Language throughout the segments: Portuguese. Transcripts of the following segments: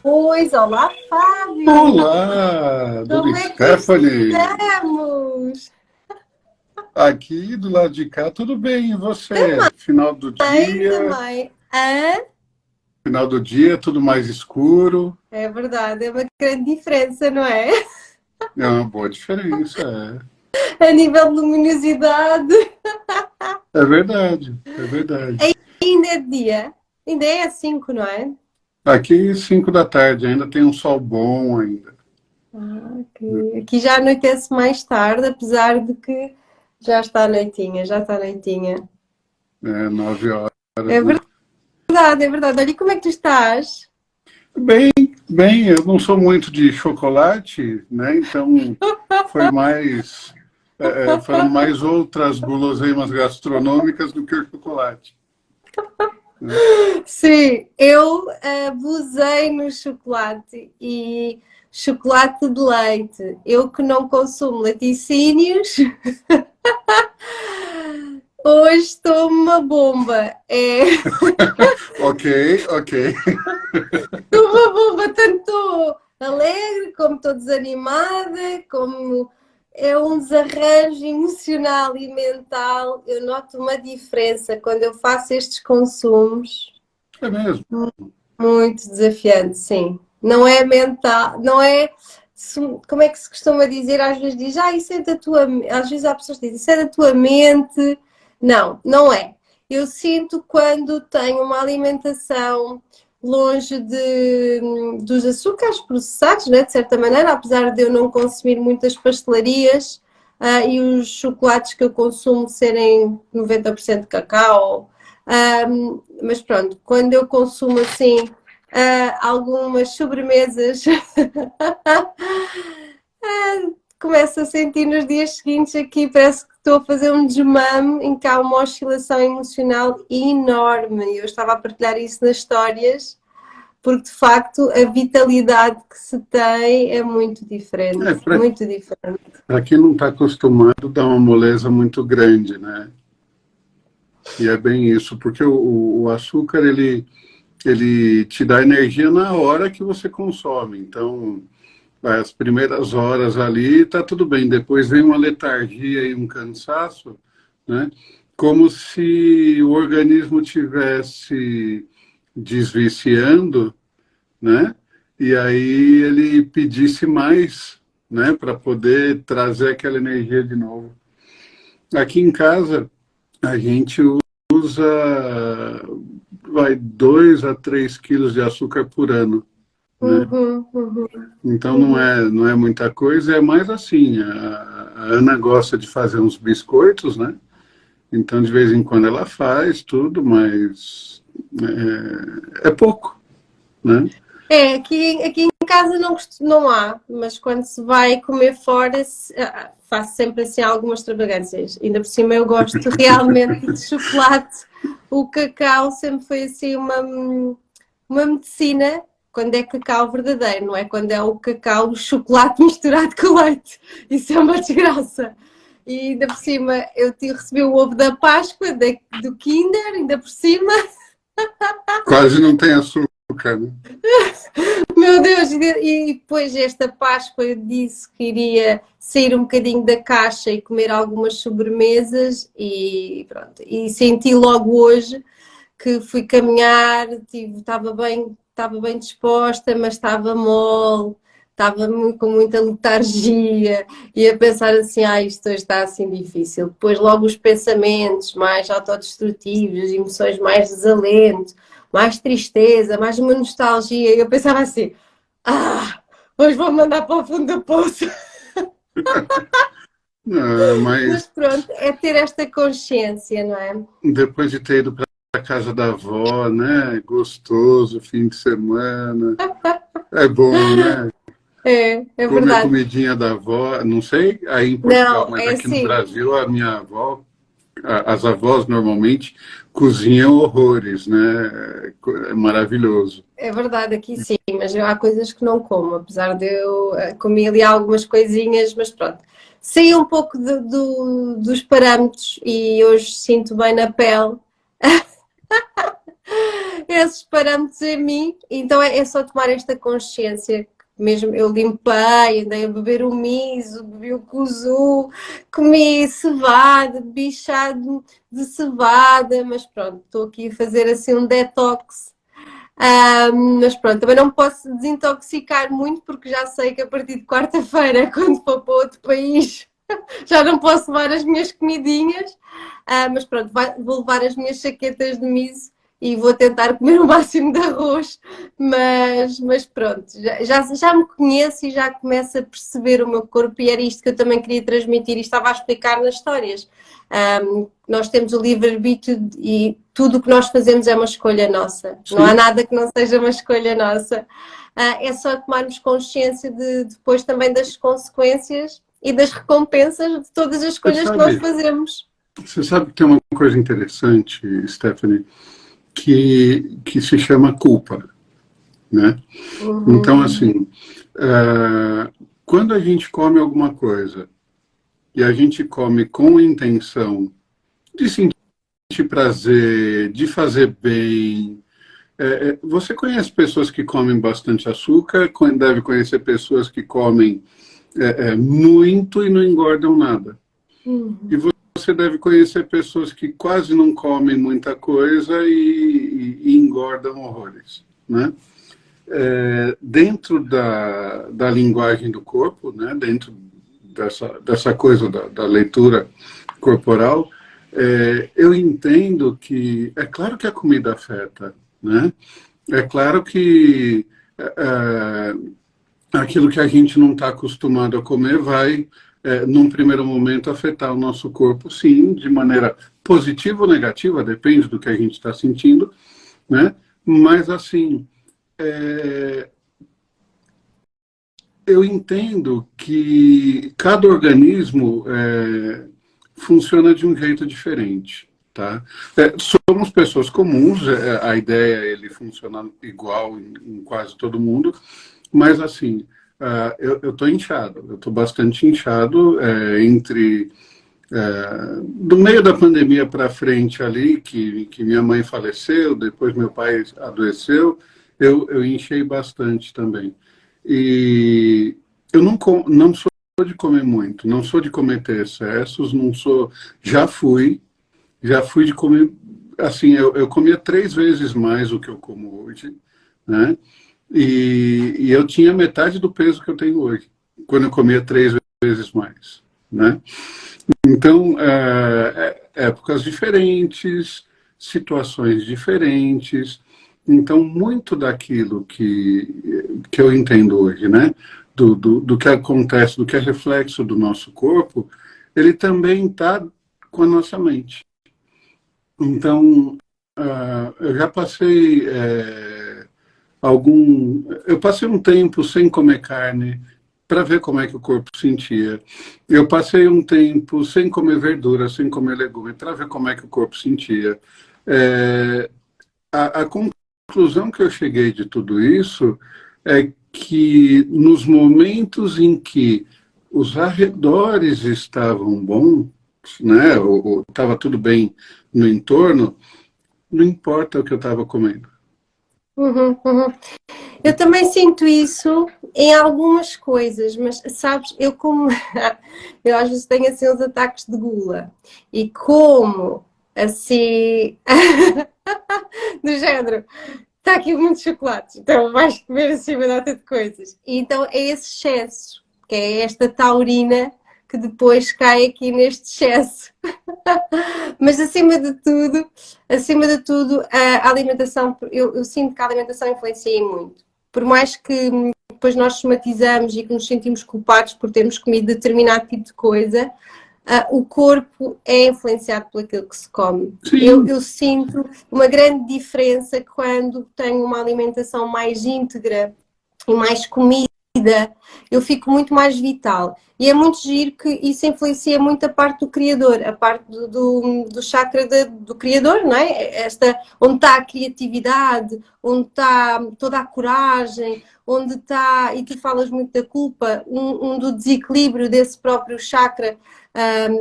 Pois, olá, Fábio! Olá, dona Como é que Stephanie. estamos? Aqui do lado de cá, tudo bem, e você? Final do dia, Também. Hã? tudo mais escuro. É verdade, é uma grande diferença, não é? É uma boa diferença, A nível de luminosidade. é. É verdade, é verdade. Ainda é de dia, ainda é às 5, não é? Aqui, 5 da tarde, ainda tem um sol bom ainda. Aqui já anoitece mais tarde, apesar de que já está a noitinha, já está a noitinha. É 9 horas, É né? verdade, é verdade. Olha, e como é que tu estás? Bem, bem, eu não sou muito de chocolate, né? Então foi mais, foram mais outras guloseimas gastronômicas do que o chocolate, né? Sim, eu abusei no chocolate e chocolate de leite. Eu que não consumo laticínios, hoje estou uma bomba. Ok, ok. Estou uma bomba, tanto estou alegre, como estou desanimada, como é um desarranjo emocional e mental. Eu noto uma diferença quando eu faço estes consumos. É mesmo. Muito desafiante, sim. Não é mental, não é. Como é que se costuma dizer? Às vezes diz, isso é da tua. Às vezes há pessoas que dizem, isso é da tua mente. Não, não é. Eu sinto quando tenho uma alimentação longe dos açúcares processados, né, de certa maneira, apesar de eu não consumir muitas pastelarias, e os chocolates que eu consumo serem 90% cacau. Mas pronto, quando eu consumo assim algumas sobremesas, começo a sentir nos dias seguintes aqui, parece que estou a fazer um desmame em que há uma oscilação emocional enorme. Eu estava a partilhar isso nas histórias, porque de facto a vitalidade que se tem é muito diferente, muito diferente. Para quem não está acostumado, dá uma moleza muito grande, né? E é bem isso, porque o açúcar, ele te dá energia na hora que você consome. Então, as primeiras horas ali tá tudo bem, depois vem uma letargia e um cansaço, né? Como se o organismo tivesse desviciando, né? E aí ele pedisse mais, né, para poder trazer aquela energia de novo. Aqui em casa a gente usa 2 a 3 quilos de açúcar por ano, né? Uhum, uhum, Então uhum. não é muita coisa, é mais assim, a Ana gosta de fazer uns biscoitos, né? Então de vez em quando ela faz tudo, mas é pouco, né? Aqui em casa não há, mas quando se vai comer fora, faço sempre assim algumas extravagâncias. Ainda por cima eu gosto realmente de chocolate. O cacau sempre foi assim uma medicina, quando é cacau verdadeiro, não é? Quando é o cacau, o chocolate misturado com leite. Isso é uma desgraça. E ainda por cima recebi o ovo da Páscoa, do Kinder, ainda por cima. Quase não tem açúcar, né? Meu Deus, e depois esta Páscoa eu disse que iria sair um bocadinho da caixa e comer algumas sobremesas e pronto. E senti logo hoje que fui caminhar, estava bem disposta, mas estava mole, com muita letargia e a pensar assim, isto hoje está assim difícil. Depois logo os pensamentos mais autodestrutivos, as emoções mais desalento, mais tristeza, mais uma nostalgia. E eu pensava assim, hoje vou mandar para o fundo da poça. Não, Mas mas pronto, é ter esta consciência, não é? depois de ter ido para a casa da avó, né? Gostoso, fim de semana. É bom, né? É Comer verdade. comidinha da avó, não sei aí em Portugal, Não, mas é aqui no assim. Brasil a minha avó, as avós normalmente cozinham horrores, né? É maravilhoso. É verdade, aqui sim, mas há coisas que não como, apesar de eu comer ali algumas coisinhas, mas pronto. Saí um pouco dos parâmetros e hoje sinto bem na pele esses parâmetros em mim, então é só tomar esta consciência. Mesmo eu limpei, andei a beber o miso, bebi o kuzu, comi cevada, bebi chá de cevada, mas pronto, estou aqui a fazer assim um detox. Mas pronto, também não me posso desintoxicar muito porque já sei que a partir de quarta-feira, quando for para outro país, já não posso levar as minhas comidinhas. Mas pronto, vou levar as minhas chaquetas de miso e vou tentar comer o máximo de arroz, mas pronto, já me conheço e já começo a perceber o meu corpo e era isto que eu também queria transmitir e estava a explicar nas histórias. Nós temos o livre-arbítrio e tudo o que nós fazemos é uma escolha nossa. Sim. Não há nada que não seja uma escolha nossa. É só tomarmos consciência depois também das consequências e das recompensas de todas as coisas que nós fazemos. Você sabe que tem uma coisa interessante, Stephanie, que se chama culpa, né? Uhum. Então, assim, quando a gente come alguma coisa e a gente come com a intenção de sentir prazer, de fazer bem, você conhece pessoas que comem bastante açúcar, deve conhecer pessoas que comem muito e não engordam nada. Uhum. E você deve conhecer pessoas que quase não comem muita coisa e engordam horrores, né? Dentro da linguagem do corpo, né? Dentro dessa coisa da leitura corporal, eu entendo que é claro que a comida afeta, né? É claro que aquilo que a gente não está acostumado a comer vai num primeiro momento, afetar o nosso corpo, sim, de maneira positiva ou negativa, depende do que a gente está sentindo, né? Mas, assim, eu entendo que cada organismo funciona de um jeito diferente, tá? Somos pessoas comuns, a ideia é ele funcionar igual em quase todo mundo, mas, assim, eu estou inchado, eu estou bastante inchado do meio da pandemia para frente ali, que minha mãe faleceu, depois meu pai adoeceu, eu inchei bastante também. E eu não sou de comer muito, não sou de cometer excessos, não sou, já fui de comer, assim, eu comia 3 vezes mais do que eu como hoje, né? E eu tinha metade do peso que eu tenho hoje, quando eu comia 3 vezes mais, né? Então, épocas diferentes, situações diferentes. Então, muito daquilo que eu entendo hoje, né? Do que acontece, do que é reflexo do nosso corpo, ele também está com a nossa mente. Então, eu já passei... Eu passei um tempo sem comer carne para ver como é que o corpo sentia. Eu passei um tempo sem comer verdura, sem comer legume, para ver como é que o corpo sentia. A conclusão que eu cheguei de tudo isso é que nos momentos em que os arredores estavam bons, né, ou estava tudo bem no entorno, não importa o que eu estava comendo. Uhum, uhum. Eu também sinto isso em algumas coisas, mas sabes, eu às vezes tenho assim uns ataques de gula e como assim do género, está aqui muito chocolate, então vais comer assim uma data de coisas. E então é esse excesso, que é esta taurina que depois cai aqui neste excesso. Mas acima de tudo, a alimentação, eu sinto que a alimentação influencia muito. Por mais que depois nós somatizamos e que nos sentimos culpados por termos comido determinado tipo de coisa, o corpo é influenciado por aquilo que se come. Eu sinto uma grande diferença quando tenho uma alimentação mais íntegra e mais comida. Eu fico muito mais vital. E é muito giro que isso influencia muito a parte do criador, a parte do chakra do criador, não é? Onde está a criatividade, onde está toda a coragem, onde está, e tu falas muito da culpa, do desequilíbrio desse próprio chakra,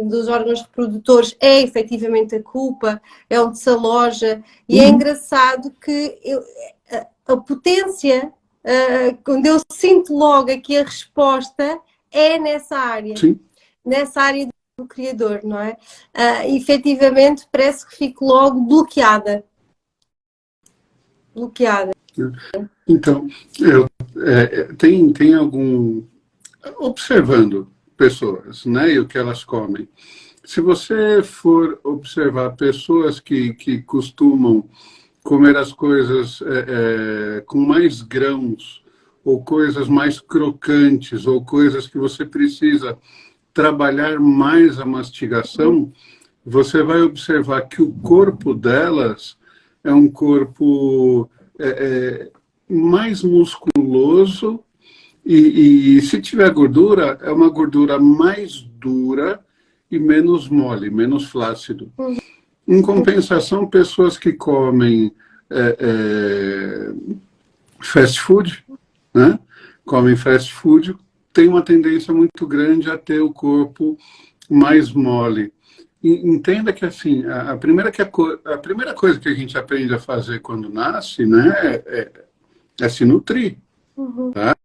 dos órgãos reprodutores é efetivamente a culpa, é onde se aloja, e é engraçado que a potência, quando eu sinto logo aqui a resposta, é nessa área. Sim. Nessa área do criador, não é? Efetivamente parece que fico logo bloqueada. Então, tem algum... Observando pessoas, né, e o que elas comem. Se você for observar pessoas que costumam comer as coisas com mais grãos, ou coisas mais crocantes, ou coisas que você precisa trabalhar mais a mastigação, você vai observar que o corpo delas é um corpo mais musculoso e se tiver gordura, é uma gordura mais dura e menos mole, menos flácido. Em compensação, pessoas que comem fast food, né? Comem fast food, tem uma tendência muito grande a ter o corpo mais mole. Entenda que assim, a primeira coisa que a gente aprende a fazer quando nasce, né, é se nutrir. Tá?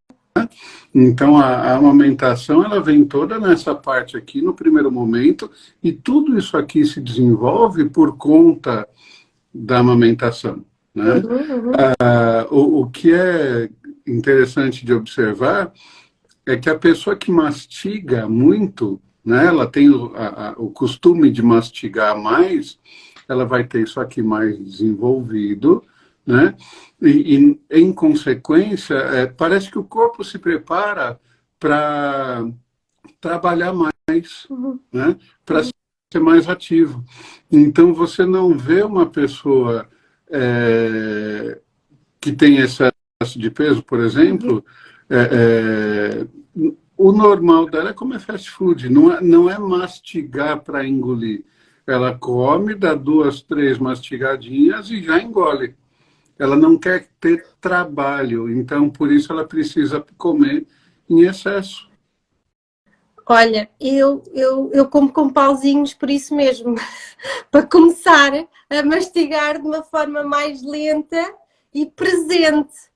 Então a amamentação ela vem toda nessa parte aqui no primeiro momento, e tudo isso aqui se desenvolve por conta da amamentação, né? O que é interessante de observar é que a pessoa que mastiga muito, né, ela tem o costume de mastigar mais, ela vai ter isso aqui mais desenvolvido, né? E em consequência, parece que o corpo se prepara para trabalhar mais, né? Para ser mais ativo. Então, você não vê uma pessoa que tem excesso de peso, por exemplo, o normal dela é comer fast food, não é mastigar para engolir. Ela come, dá 2, 3 mastigadinhas e já engole. Ela não quer ter trabalho, então por isso ela precisa comer em excesso. Olha, eu como com pauzinhos por isso mesmo, para começar a mastigar de uma forma mais lenta e presente.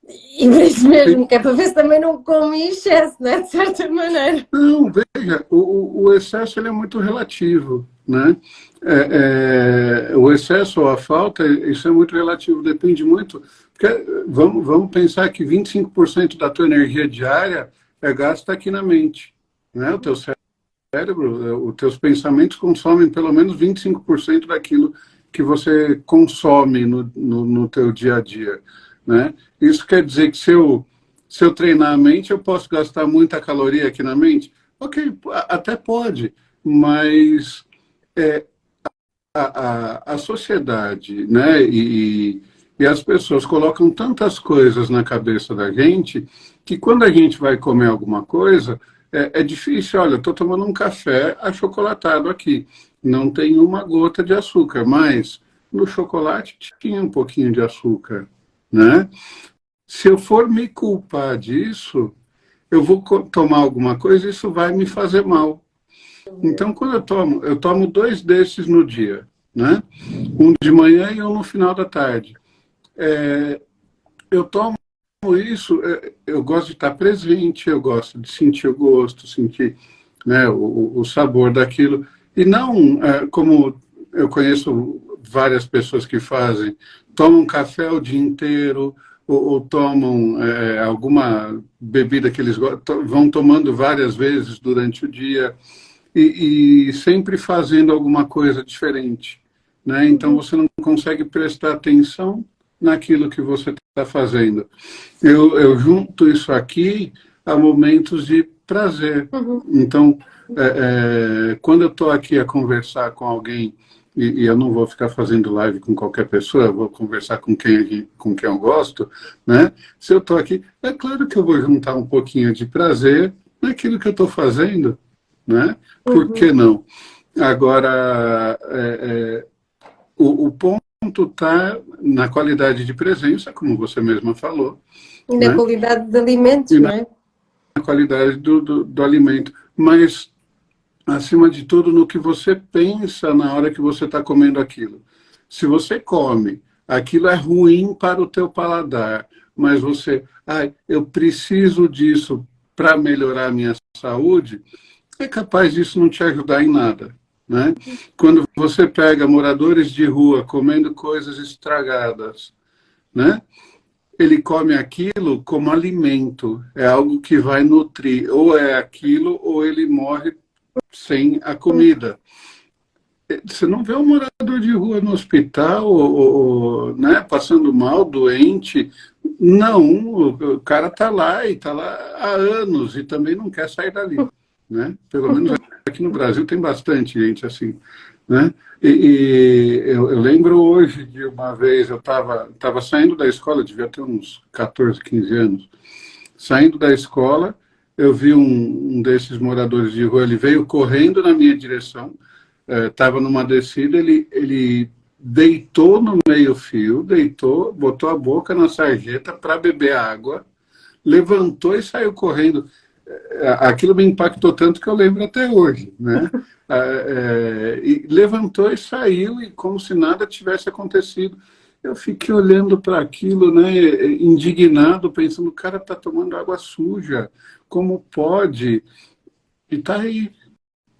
E por isso mesmo, que é para ver se também não como em excesso, né? De certa maneira. Não, veja, o excesso ele é muito relativo, né? O excesso ou a falta, isso é muito relativo, depende muito. Porque vamos pensar que 25% da tua energia diária é gasta aqui na mente, né? O teu cérebro, os teus pensamentos consomem pelo menos 25% daquilo que você consome no teu dia a dia, né? Isso quer dizer que se eu treinar a mente, eu posso gastar muita caloria aqui na mente? Ok, até pode, mas a sociedade, né, e as pessoas colocam tantas coisas na cabeça da gente que quando a gente vai comer alguma coisa, é difícil. Olha, eu estou tomando um café achocolatado aqui, não tem uma gota de açúcar, mas no chocolate tinha um pouquinho de açúcar, né? Se eu for me culpar disso, eu vou tomar alguma coisa e isso vai me fazer mal. Então, quando eu tomo 2 desses no dia, né? Um de manhã e um no final da tarde. Eu tomo isso, eu gosto de estar presente, eu gosto de sentir o gosto, sentir, né, o sabor daquilo. E não, como eu conheço várias pessoas que fazem, tomam café o dia inteiro, ou tomam alguma bebida que eles vão tomando várias vezes durante o dia, e sempre fazendo alguma coisa diferente, né? Então você não consegue prestar atenção naquilo que você está fazendo. Eu junto isso aqui a momentos de prazer. Então, quando eu estou aqui a conversar com alguém, e eu não vou ficar fazendo live com qualquer pessoa, eu vou conversar com quem eu gosto, né? Se eu estou aqui, é claro que eu vou juntar um pouquinho de prazer naquilo que eu estou fazendo, né? Por que não? Agora, o ponto está na qualidade de presença, como você mesma falou. E na, né, qualidade de alimentos, e não é? Na qualidade do alimento. Mas acima de tudo, no que você pensa na hora que você está comendo aquilo. Se você come, aquilo é ruim para o teu paladar, mas você, eu preciso disso para melhorar a minha saúde, é capaz disso não te ajudar em nada, né? Quando você pega moradores de rua comendo coisas estragadas, né? Ele come aquilo como alimento, é algo que vai nutrir, ou é aquilo, ou ele morre sem a comida. Você não vê um morador de rua no hospital, ou, né, passando mal, doente. Não, o cara está lá e está lá há anos e também não quer sair dali. Né? Pelo menos aqui no Brasil tem bastante gente assim. Né? Eu lembro hoje de uma vez, eu estava saindo da escola, devia ter uns 14, 15 anos. Saindo da escola, eu vi um desses moradores de rua, ele veio correndo na minha direção, estava numa descida, ele deitou no meio-fio, deitou, botou a boca na sarjeta para beber água, levantou e saiu correndo. Aquilo me impactou tanto que eu lembro até hoje, né? E levantou e saiu, e como se nada tivesse acontecido. Eu fiquei olhando para aquilo, né, indignado, pensando, o cara está tomando água suja, como pode? E está aí,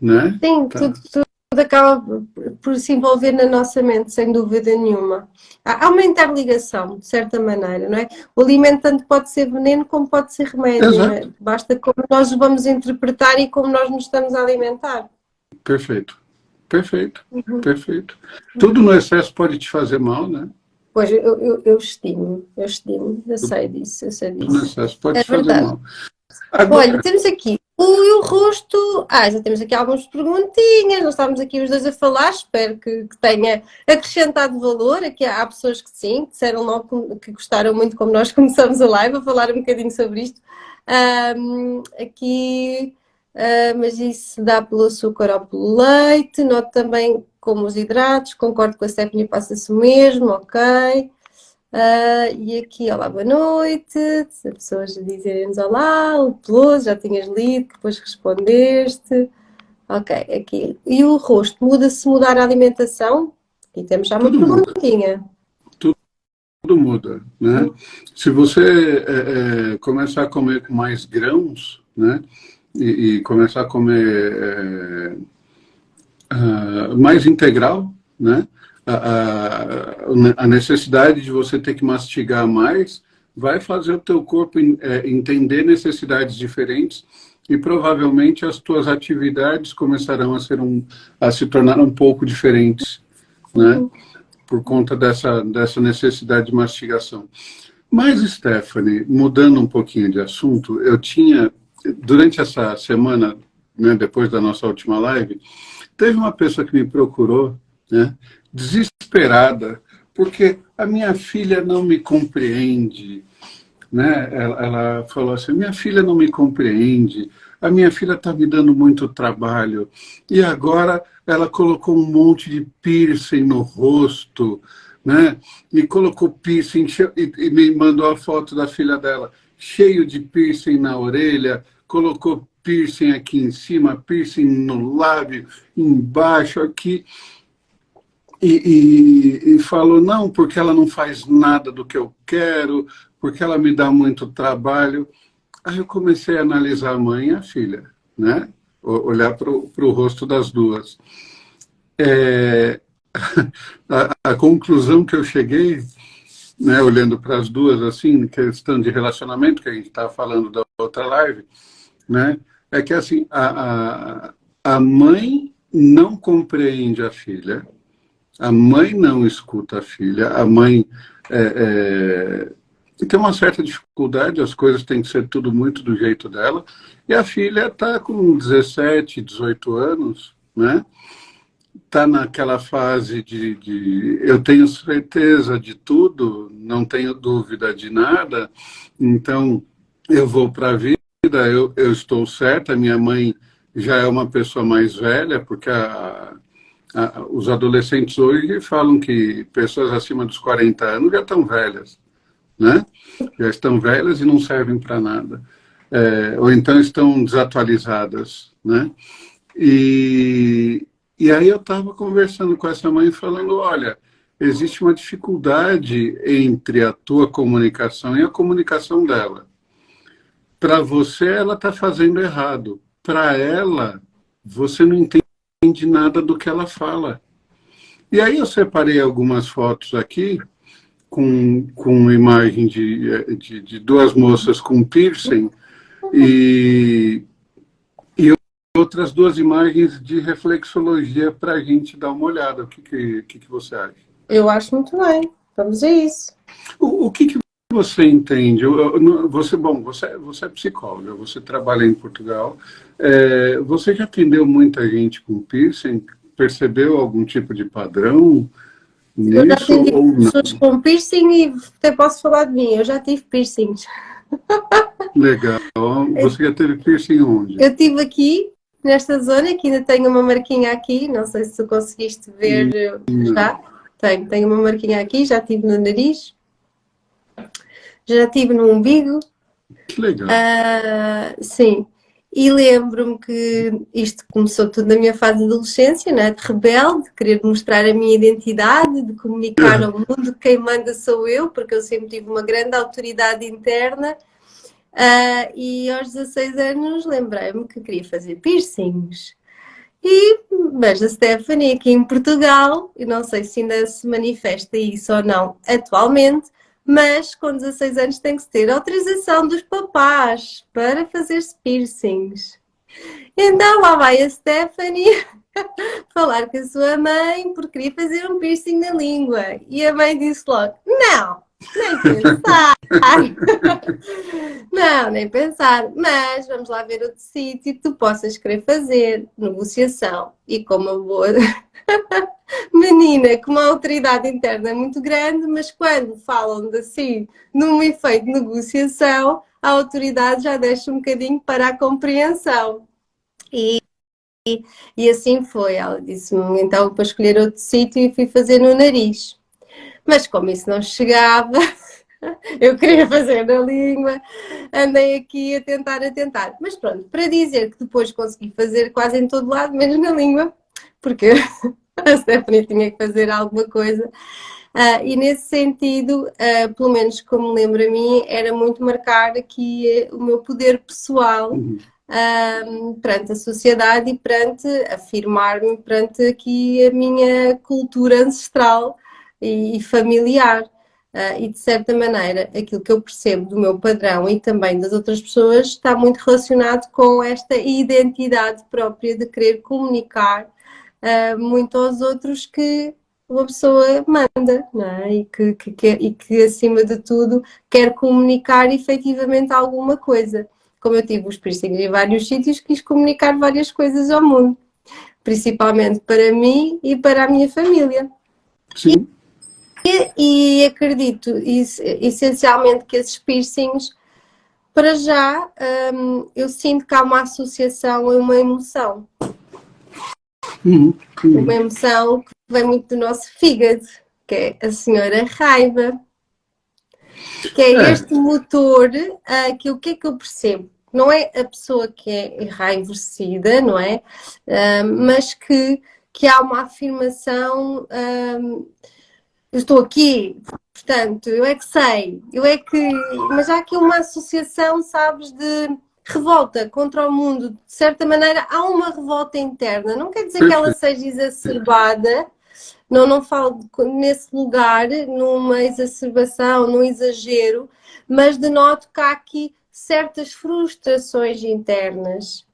né? Sim, Tá. tudo acaba por se envolver na nossa mente, sem dúvida nenhuma. Há uma interligação, de certa maneira, não é? O alimento tanto pode ser veneno como pode ser remédio, não é? Exato. Basta como nós o vamos interpretar e como nós nos estamos a alimentar. Perfeito. Perfeito. Perfeito. Tudo no excesso pode te fazer mal, né? Pois, eu estimo, eu sei disso, eu sei Tudo no disso. excesso pode É te fazer verdade. mal. Olha, Agora, temos aqui o rosto. Já temos aqui algumas perguntinhas. Nós estávamos aqui os dois a falar. Espero que tenha acrescentado valor. Aqui há pessoas que sim, disseram logo que gostaram muito como nós começamos a live, a falar um bocadinho sobre isto. Aqui, mas isso dá pelo açúcar ou pelo leite. Noto também como os hidratos. Concordo com a Stephanie, passa-se o mesmo, ok. E aqui, olá, boa noite. As pessoas dizem-nos olá, o Peloso, já tinhas lido, depois respondeste. Ok, aqui. E o rosto, muda-se mudar a alimentação? Aqui temos já uma tudo muda. perguntinha. Tudo muda, né? Se você começar a comer com mais grãos, né? E começar a comer mais integral, né? A necessidade de você ter que mastigar mais vai fazer o teu corpo entender necessidades diferentes e provavelmente as tuas atividades começarão a se tornar um pouco diferentes, né? Por conta dessa necessidade de mastigação. Mas, Stephanie, mudando um pouquinho de assunto, durante essa semana, né, depois da nossa última live, teve uma pessoa que me procurou, né, desesperada, porque a minha filha não me compreende, né? Ela falou assim, minha filha não me compreende, a minha filha está me dando muito trabalho, e agora ela colocou um monte de piercing no rosto, né? E colocou piercing, e me mandou a foto da filha dela, cheio de piercing na orelha, colocou piercing aqui em cima, piercing no lábio, embaixo, aqui, e falou, não, porque ela não faz nada do que eu quero, porque ela me dá muito trabalho. Aí eu comecei a analisar a mãe e a filha, né? Olhar para o rosto das duas. A conclusão que eu cheguei, né, olhando para as duas, assim, questão de relacionamento, que a gente estava falando da outra live, né, é que assim, a mãe não compreende a filha, a mãe não escuta a filha, a mãe tem uma certa dificuldade, as coisas têm que ser tudo muito do jeito dela, e a filha está com 17, 18 anos, né? Está naquela fase de eu tenho certeza de tudo, não tenho dúvida de nada, então eu vou para a vida, eu estou certa, minha mãe já é uma pessoa mais velha, porque os adolescentes hoje falam que pessoas acima dos 40 anos já estão velhas, né? Já estão velhas e não servem para nada. Ou então estão desatualizadas, né? E aí eu estava conversando com essa mãe falando, olha, existe uma dificuldade entre a tua comunicação e a comunicação dela. Para você, ela está fazendo errado. Para ela, você não entende nada do que ela fala. E aí eu separei algumas fotos aqui com imagem de duas moças com piercing e outras duas imagens de reflexologia para a gente dar uma olhada. O que você acha? Eu acho muito bem. Vamos a isso. O que você entende? Você é psicóloga, você trabalha em Portugal. Você já atendeu muita gente com piercing? Percebeu algum tipo de padrão Eu já nisso atendi ou não? pessoas com piercing e até posso falar de mim. Eu já tive piercings. Legal. Você já teve piercing onde? Eu tive aqui, nesta zona, que ainda tenho uma marquinha aqui. Não sei se tu conseguiste ver já. Tenho uma marquinha aqui, já tive no nariz. Já tive no umbigo. Que legal. Sim. E lembro-me que isto começou tudo na minha fase de adolescência, né? De rebelde, de querer mostrar a minha identidade, de comunicar ao mundo que quem manda sou eu, porque eu sempre tive uma grande autoridade interna. E aos 16 anos lembrei-me que queria fazer piercings. Mas a Stephanie aqui em Portugal, e não sei se ainda se manifesta isso ou não atualmente, mas com 16 anos tem que se ter autorização dos papás para fazer-se piercings. Então lá vai a Stephanie falar com a sua mãe porque queria fazer um piercing na língua. E a mãe disse logo, não, nem pensar. Não, nem pensar. Mas vamos lá ver outro sítio que tu possas querer fazer. Negociação. E como uma boa menina com uma autoridade interna muito grande, mas quando falam de si num efeito de negociação, a autoridade já deixa um bocadinho para a compreensão. E assim foi. Ela disse-me então para escolher outro sítio e fui fazer no nariz. Mas como isso não chegava, eu queria fazer na língua, andei aqui a tentar. Mas pronto, para dizer que depois consegui fazer quase em todo lado, menos na língua, porque a Stephanie tinha que fazer alguma coisa. E nesse sentido, pelo menos como me lembro a mim, era muito marcar aqui o meu poder pessoal perante a sociedade e perante afirmar-me perante aqui a minha cultura ancestral e familiar. E de certa maneira, aquilo que eu percebo do meu padrão e também das outras pessoas está muito relacionado com esta identidade própria de querer comunicar muito aos outros que uma pessoa manda, não é? E que, acima de tudo, quer comunicar efetivamente alguma coisa. Como eu tive os piercings em vários sítios, quis comunicar várias coisas ao mundo, principalmente para mim e para a minha família. Sim. E acredito essencialmente que esses piercings, para já, eu sinto que há uma associação a uma emoção. Uma emoção que vem muito do nosso fígado, que é a senhora raiva. Que é este motor, que o que é que eu percebo? Não é a pessoa que é enraivecida, não é? Mas que há uma afirmação, eu estou aqui, portanto, eu é que sei, eu é que... Mas há aqui uma associação, sabes, de revolta contra o mundo. De certa maneira, há uma revolta interna. Não quer dizer que ela seja exacerbada, não falo nesse lugar, numa exacerbação, num exagero, mas denoto que há aqui certas frustrações internas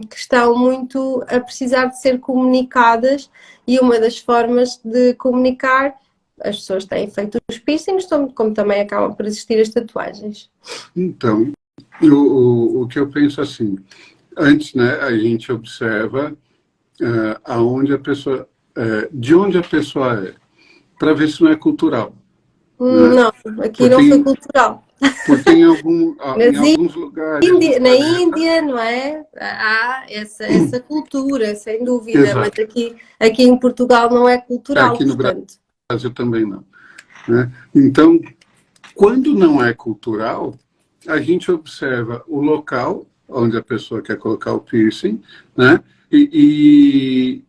que estão muito a precisar de ser comunicadas, e uma das formas de comunicar, as pessoas têm feito os piercings, como também acabam por existir as tatuagens. Então, o que eu penso assim, antes, né, a gente observa aonde a pessoa... de onde a pessoa é, para ver se não é cultural. Não, aqui não foi cultural. Porque em alguns lugares... Na Índia, não é? Há essa cultura, sem dúvida. Exato. Mas aqui em Portugal não é cultural. Aqui no Brasil também não. Né? Então, quando não é cultural, a gente observa o local onde a pessoa quer colocar o piercing, né? E,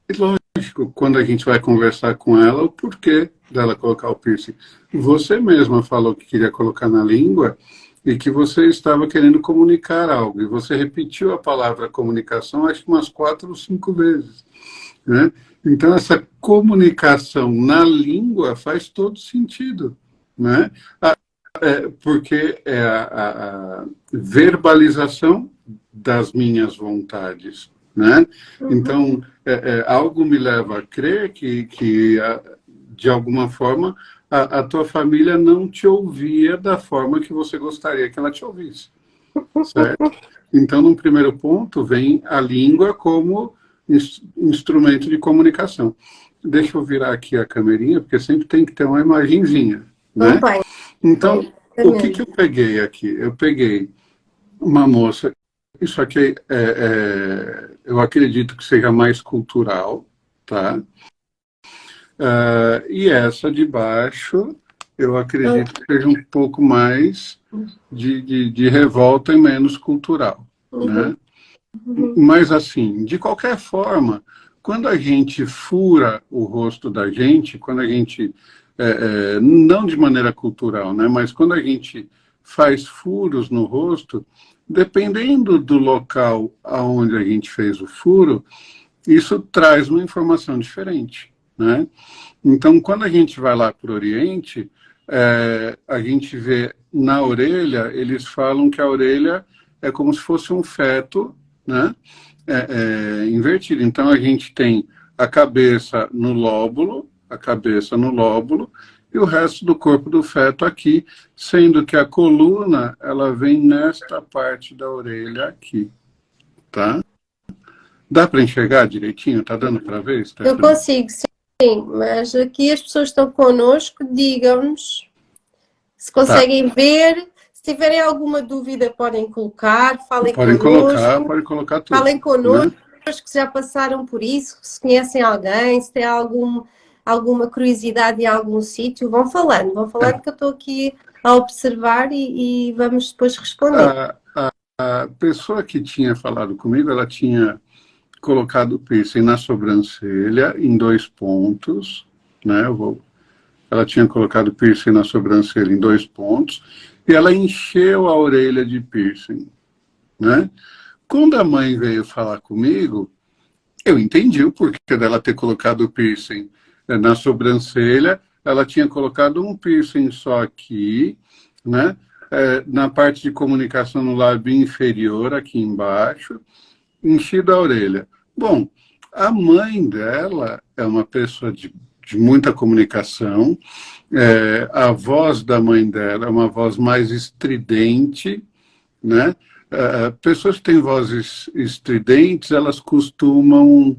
e lógico, quando a gente vai conversar com ela, o porquê dela colocar o piercing. Você mesma falou que queria colocar na língua e que você estava querendo comunicar algo. E você repetiu a palavra comunicação, acho que umas 4 ou 5 vezes, né? Então, essa comunicação na língua faz todo sentido, né? Porque é a verbalização das minhas vontades, né? Então, algo me leva a crer que de alguma forma, a tua família não te ouvia da forma que você gostaria que ela te ouvisse, certo? Então, num primeiro ponto, vem a língua como instrumento de comunicação. Deixa eu virar aqui a câmerinha, porque sempre tem que ter uma imagenzinha, né? Então, o que eu peguei aqui? Eu peguei uma moça, isso aqui eu acredito que seja mais cultural, tá? E essa de baixo, eu acredito que seja um pouco mais de revolta e menos cultural, né? Mas assim, de qualquer forma, quando a gente fura o rosto da gente, quando a gente, não de maneira cultural, né? Mas quando a gente faz furos no rosto, dependendo do local aonde a gente fez o furo, isso traz uma informação diferente, né? Então, quando a gente vai lá para o Oriente, a gente vê na orelha, eles falam que a orelha é como se fosse um feto, né? Invertido. Então, a gente tem a cabeça no lóbulo, e o resto do corpo do feto aqui, sendo que a coluna, ela vem nesta parte da orelha aqui, tá? Dá para enxergar direitinho? Tá dando para ver, Stephanie? Eu consigo, sim, mas aqui as pessoas estão connosco, digam-nos se conseguem ver. Se tiverem alguma dúvida, podem colocar, falem connosco. Podem colocar tudo. Falem connosco, né? que já passaram por isso, se conhecem alguém, se têm alguma curiosidade em algum sítio, vão falando que eu estou aqui a observar e vamos depois responder. A pessoa que tinha falado comigo, ela tinha colocado o piercing na sobrancelha em 2 pontos, né? Ela tinha colocado o piercing na sobrancelha em 2 pontos e ela encheu a orelha de piercing, né? Quando a mãe veio falar comigo, eu entendi o porquê dela ter colocado o piercing na sobrancelha. Ela tinha colocado um piercing só aqui, né? Na parte de comunicação no lábio inferior, aqui embaixo, enchido a orelha. Bom, a mãe dela é uma pessoa de muita comunicação, a voz da mãe dela é uma voz mais estridente, né? Pessoas que têm vozes estridentes, elas costumam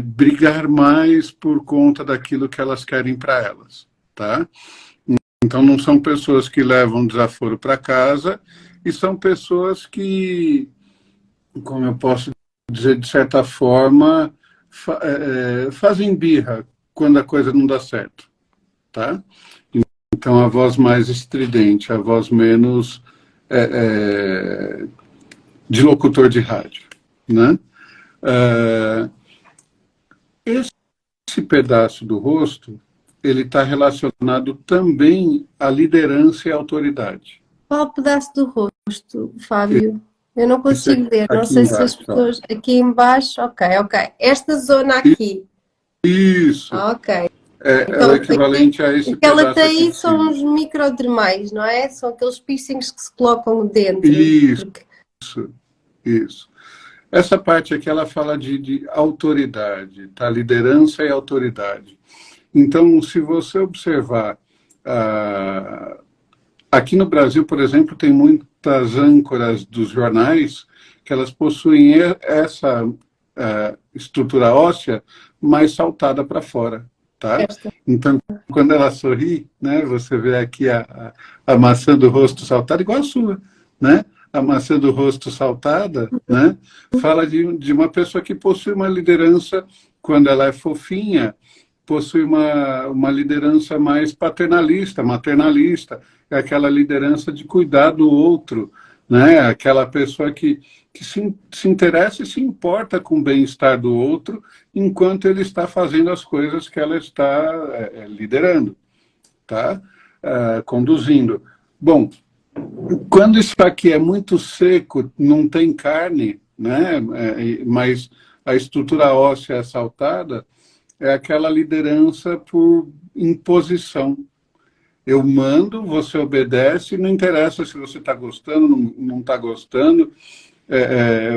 brigar mais por conta daquilo que elas querem para elas, tá? Então, não são pessoas que levam desaforo para casa e são pessoas que, como eu posso dizer, de certa forma, fazem birra quando a coisa não dá certo, tá? Então, a voz mais estridente, a voz menos de locutor de rádio, né? Esse pedaço do rosto, ele está relacionado também à liderança e à autoridade. Qual pedaço do rosto, Fábio? Eu não consigo ver, não sei embaixo, se as pessoas... Aqui embaixo, ok. Esta zona aqui. Isso. Ok. É o equivalente a esse pedaço. O que ela tem aí são os microdermais, não é? São aqueles piercings que se colocam dentro. Isso. Essa parte aqui, ela fala de autoridade, tá? Liderança e autoridade. Então, se você observar, aqui no Brasil, por exemplo, tem muitas âncoras dos jornais que elas possuem essa estrutura óssea mais saltada para fora, tá? Então, quando ela sorri, né, você vê aqui a maçã do rosto saltada, igual a sua, né? A maçã do rosto saltada, né, fala de uma pessoa que possui uma liderança, quando ela é fofinha, possui uma liderança mais paternalista, maternalista, é aquela liderança de cuidar do outro, né? Aquela pessoa que se interessa e se importa com o bem-estar do outro enquanto ele está fazendo as coisas que ela está liderando, tá? Conduzindo. Bom, quando isso aqui é muito seco, não tem carne, né? Mas a estrutura óssea é saltada, é aquela liderança por imposição. Eu mando, você obedece, não interessa se você está gostando, não está gostando,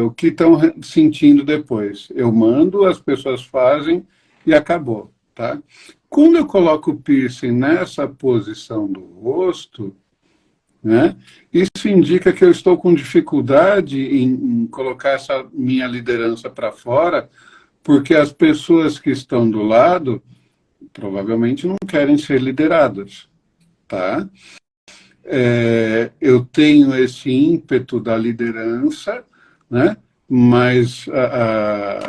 o que estão sentindo depois. Eu mando, as pessoas fazem e acabou, tá? Quando eu coloco o piercing nessa posição do rosto, né, isso indica que eu estou com dificuldade em colocar essa minha liderança para fora, porque as pessoas que estão do lado provavelmente não querem ser lideradas, tá? Eu tenho esse ímpeto da liderança, né? Mas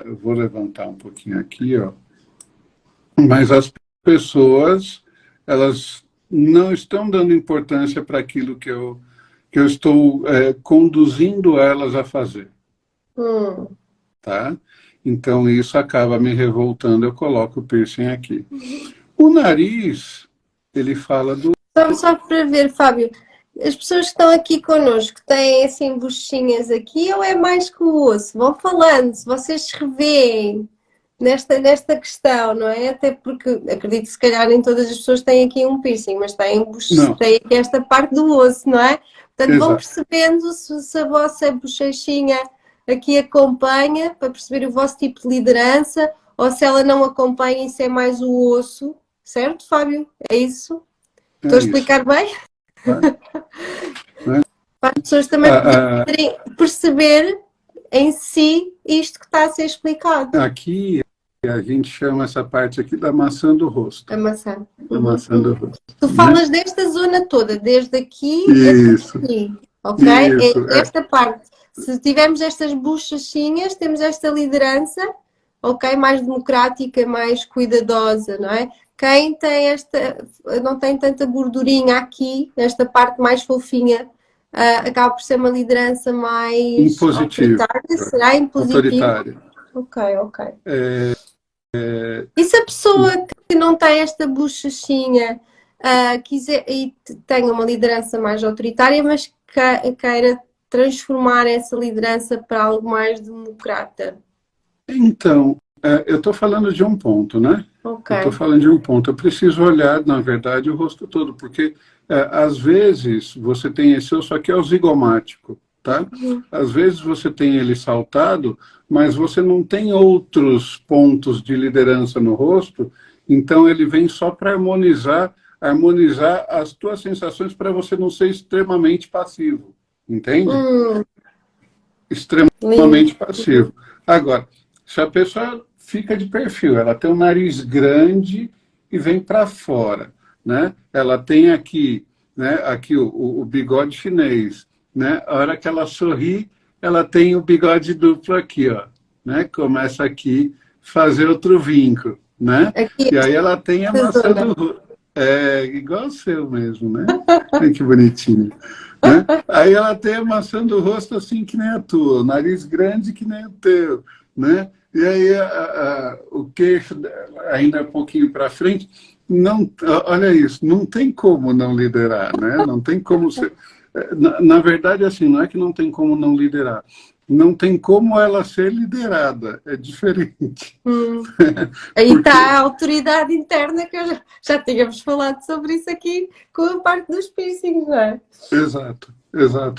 eu vou levantar um pouquinho aqui, ó. Mas as pessoas, elas não estão dando importância para aquilo que eu estou conduzindo elas a fazer, tá? Então isso acaba me revoltando. Eu coloco o piercing aqui. O nariz, ele fala do... Só para ver, Fábio, as pessoas que estão aqui connosco têm assim buchinhas aqui ou é mais que o osso? Vão falando, se vocês se revêem nesta questão, não é? Até porque acredito que se calhar nem todas as pessoas têm aqui um piercing, mas têm aqui esta parte do osso, não é? Portanto, vão percebendo se a vossa bochechinha aqui acompanha, para perceber o vosso tipo de liderança, ou se ela não acompanha, isso é mais o osso, certo, Fábio? É isso? Estou a explicar bem? Para as pessoas também poderem perceber em si isto que está a ser explicado. Aqui a gente chama essa parte aqui da maçã do rosto. A maçã. A maçã do rosto. Tu falas desta zona toda, desde aqui Isso. até aqui, ok? Isso. Esta parte. Se tivermos estas bochechinhas, temos esta liderança, ok? Mais democrática, mais cuidadosa, não é? Quem tem não tem tanta gordurinha aqui, nesta parte mais fofinha, acaba por ser uma liderança mais impositiva. Autoritária, será impositiva? Autoritária. Ok. E se a pessoa que não tem esta bochechinha quiser e tenha uma liderança mais autoritária, mas queira transformar essa liderança para algo mais democrata? Então, eu estou falando de um ponto, né? Okay. Eu estou falando de um ponto. Eu preciso olhar, na verdade, o rosto todo, porque às vezes você tem esse osso aqui é o zigomático, tá? Às vezes você tem ele saltado, mas você não tem outros pontos de liderança no rosto, então ele vem só para harmonizar as tuas sensações para você não ser extremamente passivo, entende? Extremamente passivo. Agora, se a pessoa fica de perfil, ela tem um nariz grande e vem para fora, né? Ela tem aqui, né? Aqui o bigode chinês, né? A hora que ela sorri, ela tem o bigode duplo aqui, ó, né? Começa aqui fazer outro vinco, né? Aqui, e aí ela tem a maçã do rosto. Igual o seu mesmo, né? Que bonitinho. Né? Aí ela tem a maçã do rosto assim que nem a tua, o nariz grande que nem o teu, né? E aí o queixo ainda um pouquinho para frente, não, olha isso, não tem como não liderar, né? Não tem como ser, na verdade assim, não é que não tem como não liderar, não tem como ela ser liderada, é diferente. Aí está a autoridade interna, que já tínhamos falado sobre isso aqui com a parte dos piercings, não é? Exato.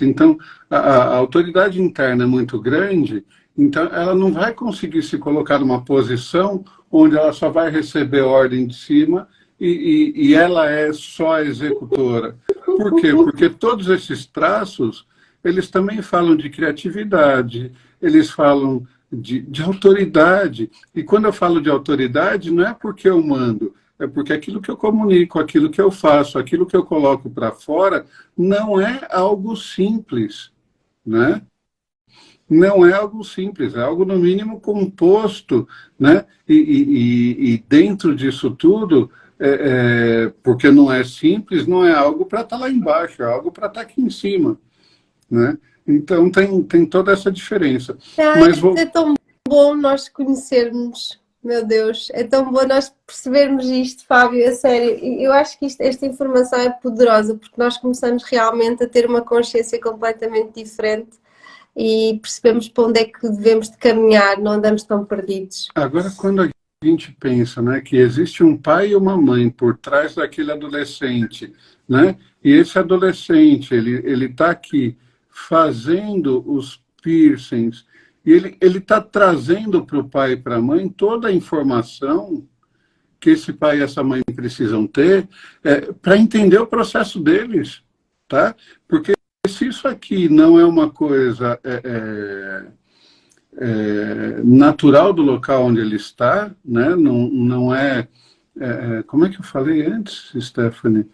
Então, a autoridade interna é muito grande, então ela não vai conseguir se colocar numa posição onde ela só vai receber ordem de cima e ela é só a executora. Por quê? Porque todos esses traços, eles também falam de criatividade, eles falam de autoridade. E quando eu falo de autoridade, não é porque eu mando, é porque aquilo que eu comunico, aquilo que eu faço, aquilo que eu coloco para fora, não é algo simples, né? Não é algo simples, é algo no mínimo composto, né? E dentro disso tudo, porque não é simples, não é algo para estar lá embaixo, é algo para estar aqui em cima, né? Então tem toda essa diferença. Mas é tão bom nós conhecermos, meu Deus, é tão bom nós percebermos isto, Fábio, a sério. Eu acho que esta informação é poderosa, porque nós começamos realmente a ter uma consciência completamente diferente e percebemos para onde é que devemos de caminhar, não andamos tão perdidos. Agora, quando a gente pensa, né, que existe um pai e uma mãe por trás daquele adolescente, né, e esse adolescente, ele está aqui fazendo os piercings, e ele está trazendo para o pai e para a mãe toda a informação que esse pai e essa mãe precisam ter para entender o processo deles, tá? Porque se isso aqui não é uma coisa natural do local onde ele está, né? Não é, como é que eu falei antes, Stephanie?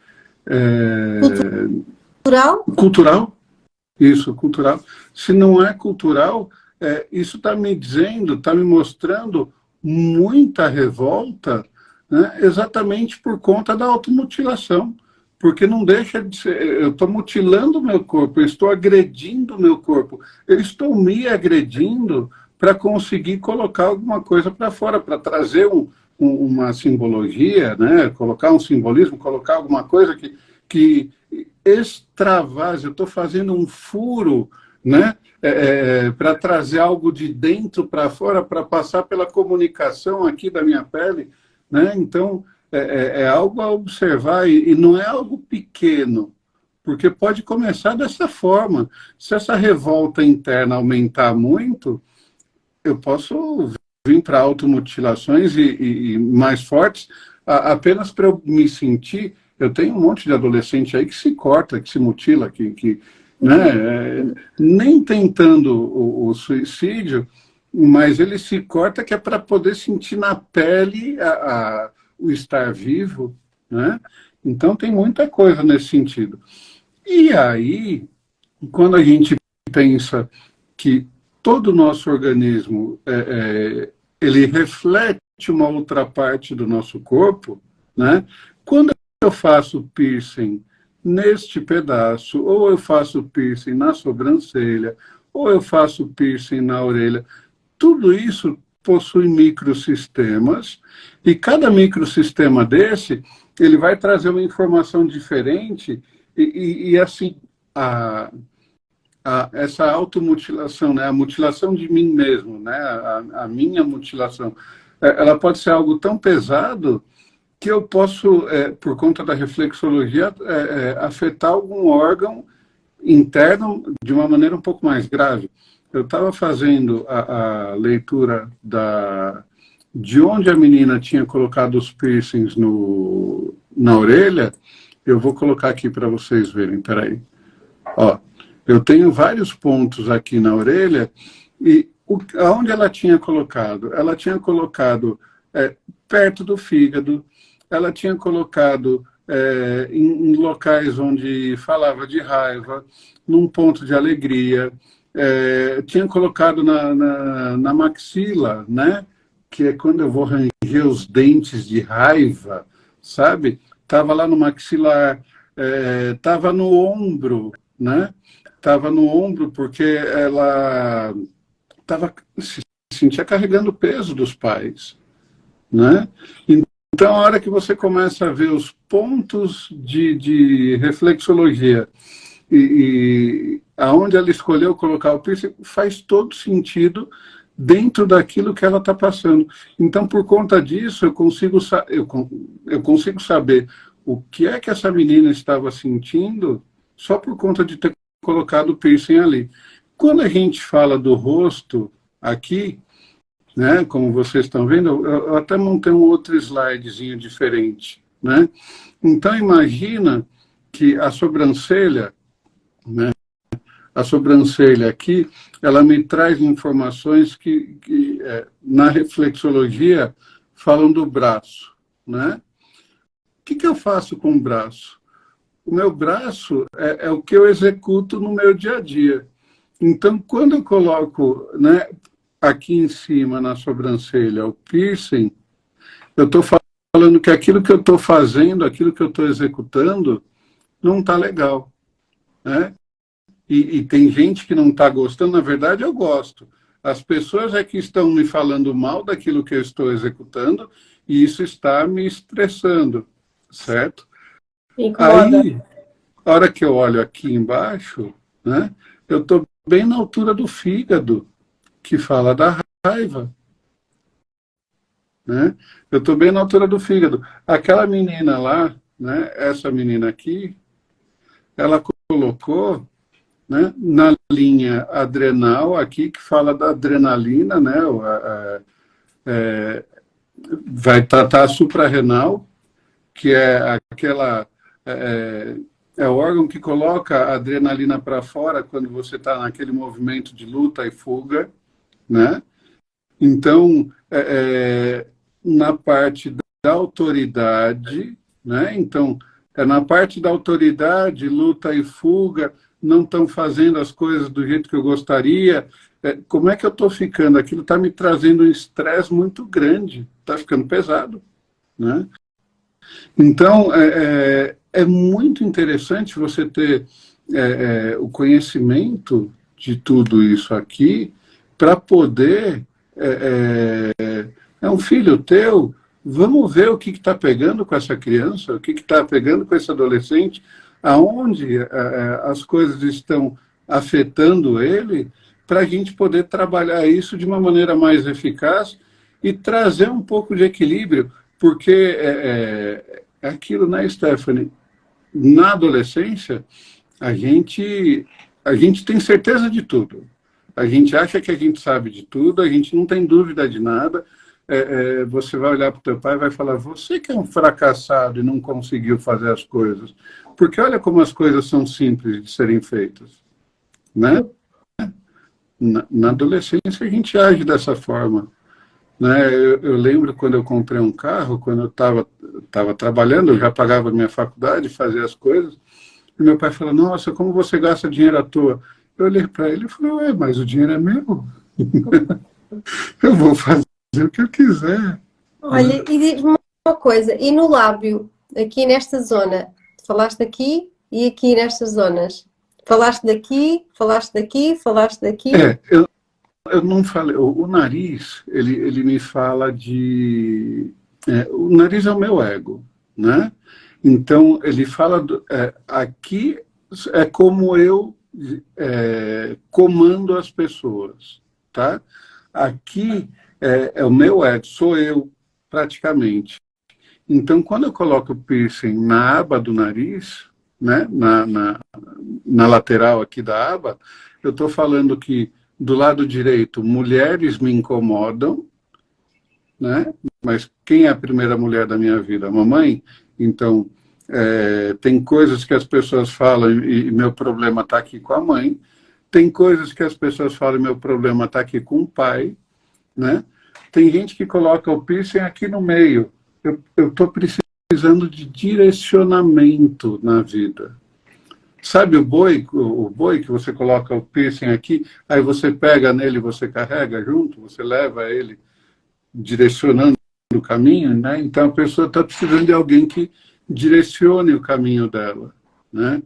Cultural? Cultural, isso, cultural. Se não é cultural, isso está me dizendo, está me mostrando muita revolta, né? Exatamente por conta da automutilação. Porque não deixa de ser, eu estou mutilando o meu corpo, eu estou agredindo o meu corpo, eu estou me agredindo para conseguir colocar alguma coisa para fora, para trazer uma simbologia, né? Colocar um simbolismo, colocar alguma coisa que extravase, eu estou fazendo um furo, né? Para trazer algo de dentro para fora, para passar pela comunicação aqui da minha pele, né? Então, é algo a observar e não é algo pequeno, porque pode começar dessa forma. Se essa revolta interna aumentar muito, eu posso vir para automutilações e mais fortes, apenas para eu me sentir. Eu tenho um monte de adolescente aí que se corta, que se mutila, né, nem tentando o suicídio, mas ele se corta que é para poder sentir na pele o estar vivo, né? Então tem muita coisa nesse sentido. E aí, quando a gente pensa que todo o nosso organismo ele reflete uma outra parte do nosso corpo, né? Quando eu faço piercing neste pedaço, ou eu faço piercing na sobrancelha, ou eu faço piercing na orelha, tudo isso possui microsistemas, e cada microsistema desse, ele vai trazer uma informação diferente, e assim, essa automutilação, né, a mutilação de mim mesmo, né, a minha mutilação, ela pode ser algo tão pesado que eu posso, por conta da reflexologia, afetar algum órgão interno de uma maneira um pouco mais grave. Eu estava fazendo a leitura de onde a menina tinha colocado os piercings na orelha. Eu vou colocar aqui para vocês verem, peraí. Ó, eu tenho vários pontos aqui na orelha, e aonde ela tinha colocado? Ela tinha colocado perto do fígado, ela tinha colocado em locais onde falava de raiva, num ponto de alegria, tinha colocado na maxila, né? Que é quando eu vou ranger os dentes de raiva, sabe? Estava lá no maxilar, estava no ombro, né? Estava no ombro porque ela se sentia carregando o peso dos pais, né? Então, a hora que você começa a ver os pontos de reflexologia e aonde ela escolheu colocar o piercing, faz todo sentido dentro daquilo que ela está passando. Então, por conta disso, eu consigo saber o que é que essa menina estava sentindo só por conta de ter colocado o piercing ali. Quando a gente fala do rosto aqui, né, como vocês estão vendo, eu até montei um outro slidezinho diferente, né? Então, imagina que a sobrancelha, né, a sobrancelha aqui, ela me traz informações que na reflexologia falam do braço, né? O que eu faço com o braço? O meu braço é o que eu executo no meu dia a dia. Então, quando eu coloco, né, aqui em cima, na sobrancelha, o piercing, eu estou falando que aquilo que eu estou fazendo, aquilo que eu estou executando, não está legal, né? e tem gente que não está gostando, na verdade eu gosto. As pessoas é que estão me falando mal daquilo que eu estou executando e isso está me estressando, certo? Incomoda. Aí, a hora que eu olho aqui embaixo, né, eu estou bem na altura do fígado, que fala da raiva. Né? Eu estou bem na altura do fígado. Aquela menina lá, né, essa menina aqui, ela colocou, né, na linha adrenal aqui, que fala da adrenalina, né, vai tratar a suprarrenal, que é aquela... é o órgão que coloca a adrenalina para fora quando você está naquele movimento de luta e fuga, né? Então, na parte da autoridade, né? Então, na parte da autoridade, luta e fuga, não estão fazendo as coisas do jeito que eu gostaria. Como é que eu estou ficando? Aquilo está me trazendo um estresse muito grande, está ficando pesado, né? Então, é muito interessante você ter o conhecimento de tudo isso aqui para poder... É um filho teu, vamos ver o que está pegando com essa criança, o que está pegando com esse adolescente, aonde as coisas estão afetando ele, para a gente poder trabalhar isso de uma maneira mais eficaz e trazer um pouco de equilíbrio, porque é aquilo, né, Stephanie? Na adolescência, a gente tem certeza de tudo. A gente acha que a gente sabe de tudo, a gente não tem dúvida de nada. Você vai olhar para o teu pai e vai falar, você que é um fracassado e não conseguiu fazer as coisas. Porque olha como as coisas são simples de serem feitas. Né? Na adolescência a gente age dessa forma. Né? Eu lembro quando eu comprei um carro, quando eu estava trabalhando, eu já pagava minha faculdade, fazia as coisas, e meu pai falou, nossa, como você gasta dinheiro à toa? Eu olhei para ele e falei, mas o dinheiro é meu. Eu vou fazer o que eu quiser. Olha, e diz-me uma coisa, e no lábio, aqui nesta zona, falaste aqui e aqui nestas zonas? Falaste daqui, falaste daqui, falaste daqui? Eu não falei, o nariz, ele me fala de... o nariz é o meu ego, né? Então, ele fala, aqui é como eu comando as pessoas, tá? Aqui é o meu ego, sou eu, praticamente. Então, quando eu coloco o piercing na aba do nariz, né, na lateral aqui da aba, eu estou falando que do lado direito, mulheres me incomodam, né? Mas quem é a primeira mulher da minha vida? A mamãe. Então, tem coisas que as pessoas falam e meu problema está aqui com a mãe. Tem coisas que as pessoas falam e meu problema está aqui com o pai, né? Tem gente que coloca o piercing aqui no meio. Eu estou precisando de direcionamento na vida. Sabe o boi que você coloca o piercing aqui, aí você pega nele, você carrega junto, você leva ele direcionando o caminho, né? Então a pessoa está precisando de alguém que direcione o caminho dela, né?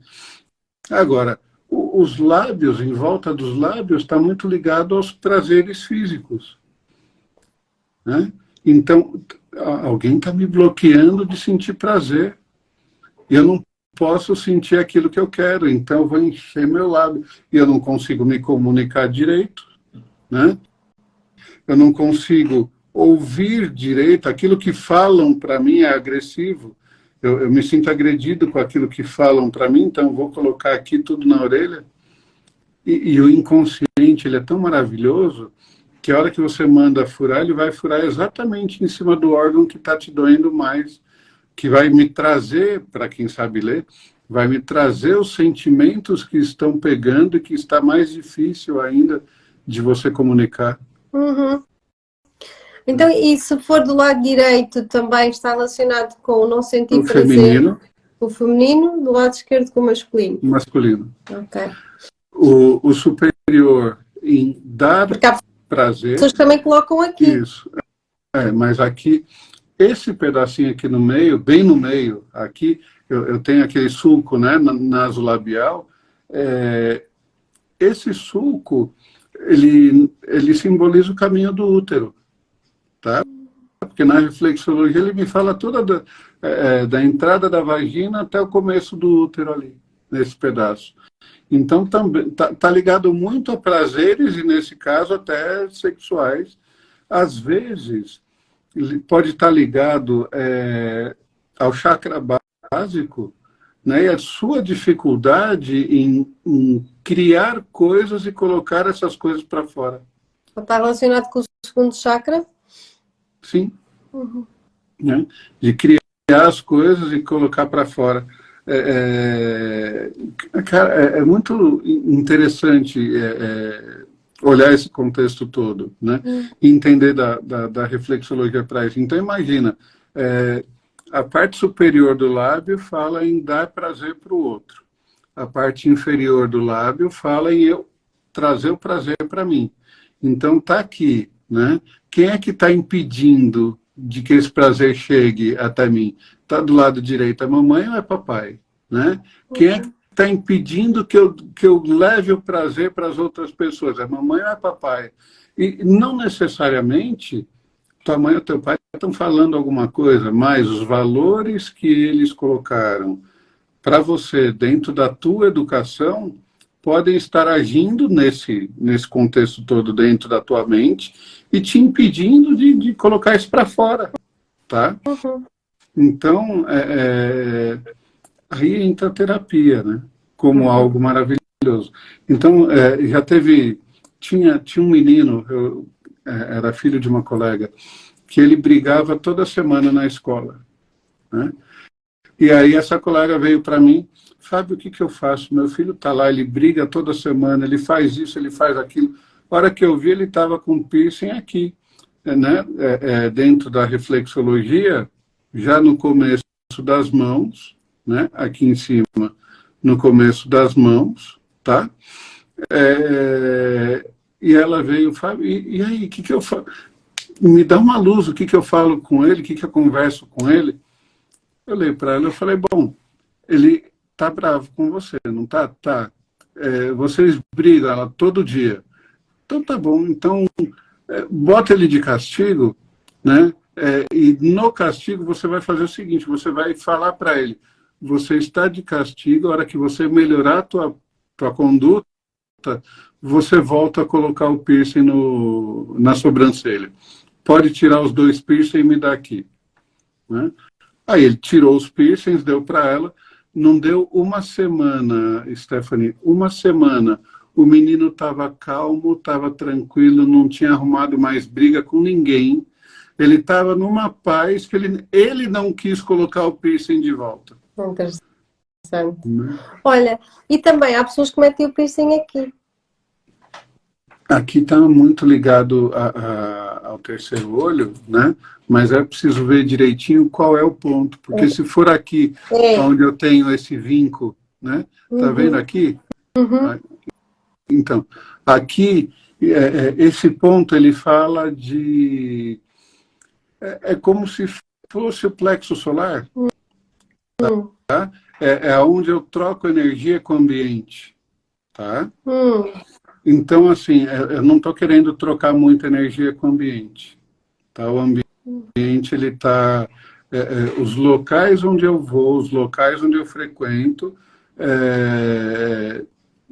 Agora, os lábios, em volta dos lábios, está muito ligado aos prazeres físicos, né? Então, alguém está me bloqueando de sentir prazer. E eu não posso sentir aquilo que eu quero, então eu vou encher meu lábio. E eu não consigo me comunicar direito, né? Eu não consigo ouvir direito. Aquilo que falam para mim é agressivo. Eu me sinto agredido com aquilo que falam para mim, então eu vou colocar aqui tudo na orelha. E o inconsciente, ele é tão maravilhoso que a hora que você manda furar, ele vai furar exatamente em cima do órgão que está te doendo mais, que vai me trazer, para quem sabe ler, vai me trazer os sentimentos que estão pegando e que está mais difícil ainda de você comunicar. Uhum. Então, e se for do lado direito, também está relacionado com o não sentir O prazer? feminino. O feminino, do lado esquerdo com o masculino. Masculino. Ok. O superior em dar prazer. As pessoas também colocam aqui. Isso. Mas aqui, esse pedacinho aqui no meio, bem no meio, aqui, eu tenho aquele sulco, né, nasolabial, esse sulco, ele simboliza o caminho do útero, tá? Porque na reflexologia ele me fala toda da entrada da vagina até o começo do útero ali, nesse pedaço. Então também tá ligado muito a prazeres e nesse caso até sexuais. Às vezes pode estar ligado ao chakra básico, né? E a sua dificuldade em criar coisas e colocar essas coisas para fora. Está relacionado com o segundo chakra? Sim. Né? De criar as coisas e colocar para fora. Cara, é muito interessante olhar esse contexto todo, né? E entender da reflexologia para isso. Então, imagina, a parte superior do lábio fala em dar prazer para o outro. A parte inferior do lábio fala em eu trazer o prazer para mim. Então, tá aqui, né? Quem é que está impedindo de que esse prazer chegue até mim? Está do lado direito, é mamãe ou é papai? Né? Quem é que está impedindo que eu leve o prazer para as outras pessoas? É mamãe ou é papai? E não necessariamente tua mãe ou teu pai estão falando alguma coisa, mas os valores que eles colocaram para você dentro da tua educação podem estar agindo nesse contexto todo dentro da tua mente e te impedindo de colocar isso para fora, tá? Então, aí entra a terapia, né? Como algo maravilhoso. Então, tinha um menino, era filho de uma colega, que ele brigava toda semana na escola, né? E aí essa colega veio para mim, Fábio, o que eu faço? Meu filho está lá, ele briga toda semana, ele faz isso, ele faz aquilo. A hora que eu vi, ele estava com piercing aqui, né? Dentro da reflexologia, já no começo das mãos, né? Aqui em cima, no começo das mãos, tá? E ela veio, Fábio, e aí, o que eu faço? Me dá uma luz, o que eu falo com ele, o que eu converso com ele? Eu olhei para ela e falei, bom, ele tá bravo com você, não tá? Tá. Vocês brigam ela todo dia. Então tá bom, então bota ele de castigo, né? E no castigo você vai fazer o seguinte, você vai falar para ele, você está de castigo, a hora que você melhorar a tua conduta, você volta a colocar o piercing na sobrancelha. Pode tirar os 2 piercing e me dar aqui. Né? Aí ele tirou os piercings, deu para ela, não deu uma semana, Stephanie, uma semana. O menino estava calmo, estava tranquilo, não tinha arrumado mais briga com ninguém. Ele estava numa paz que ele não quis colocar o piercing de volta. Interessante. Olha, e também há pessoas que metem o piercing aqui. Aqui está muito ligado ao terceiro olho, né? Mas é preciso ver direitinho qual é o ponto. Porque se for aqui, onde eu tenho esse vinco, né? Tá vendo aqui? Então, aqui, esse ponto, ele fala de... É como se fosse o plexo solar. Tá? É onde eu troco energia com o ambiente. Tá? Então, assim, eu não estou querendo trocar muita energia com o ambiente. Tá? O ambiente, ele está... os locais onde eu vou, os locais onde eu frequento,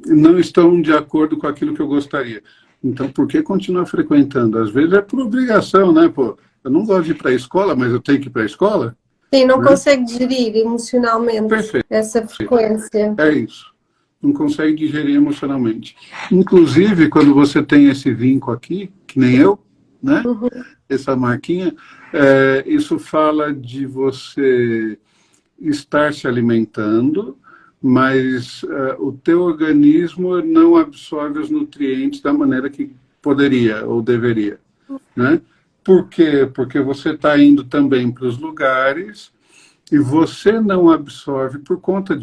não estão de acordo com aquilo que eu gostaria. Então, por que continuar frequentando? Às vezes é por obrigação, né? Pô, eu não gosto de ir para a escola, mas eu tenho que ir para a escola. Sim, não consegue gerir emocionalmente essa frequência. É isso. Não consegue digerir emocionalmente. Inclusive, quando você tem esse vinco aqui, que nem eu, né? Essa marquinha, isso fala de você estar se alimentando, mas o teu organismo não absorve os nutrientes da maneira que poderia ou deveria, né? Por quê? Porque você está indo também para os lugares e você não absorve por conta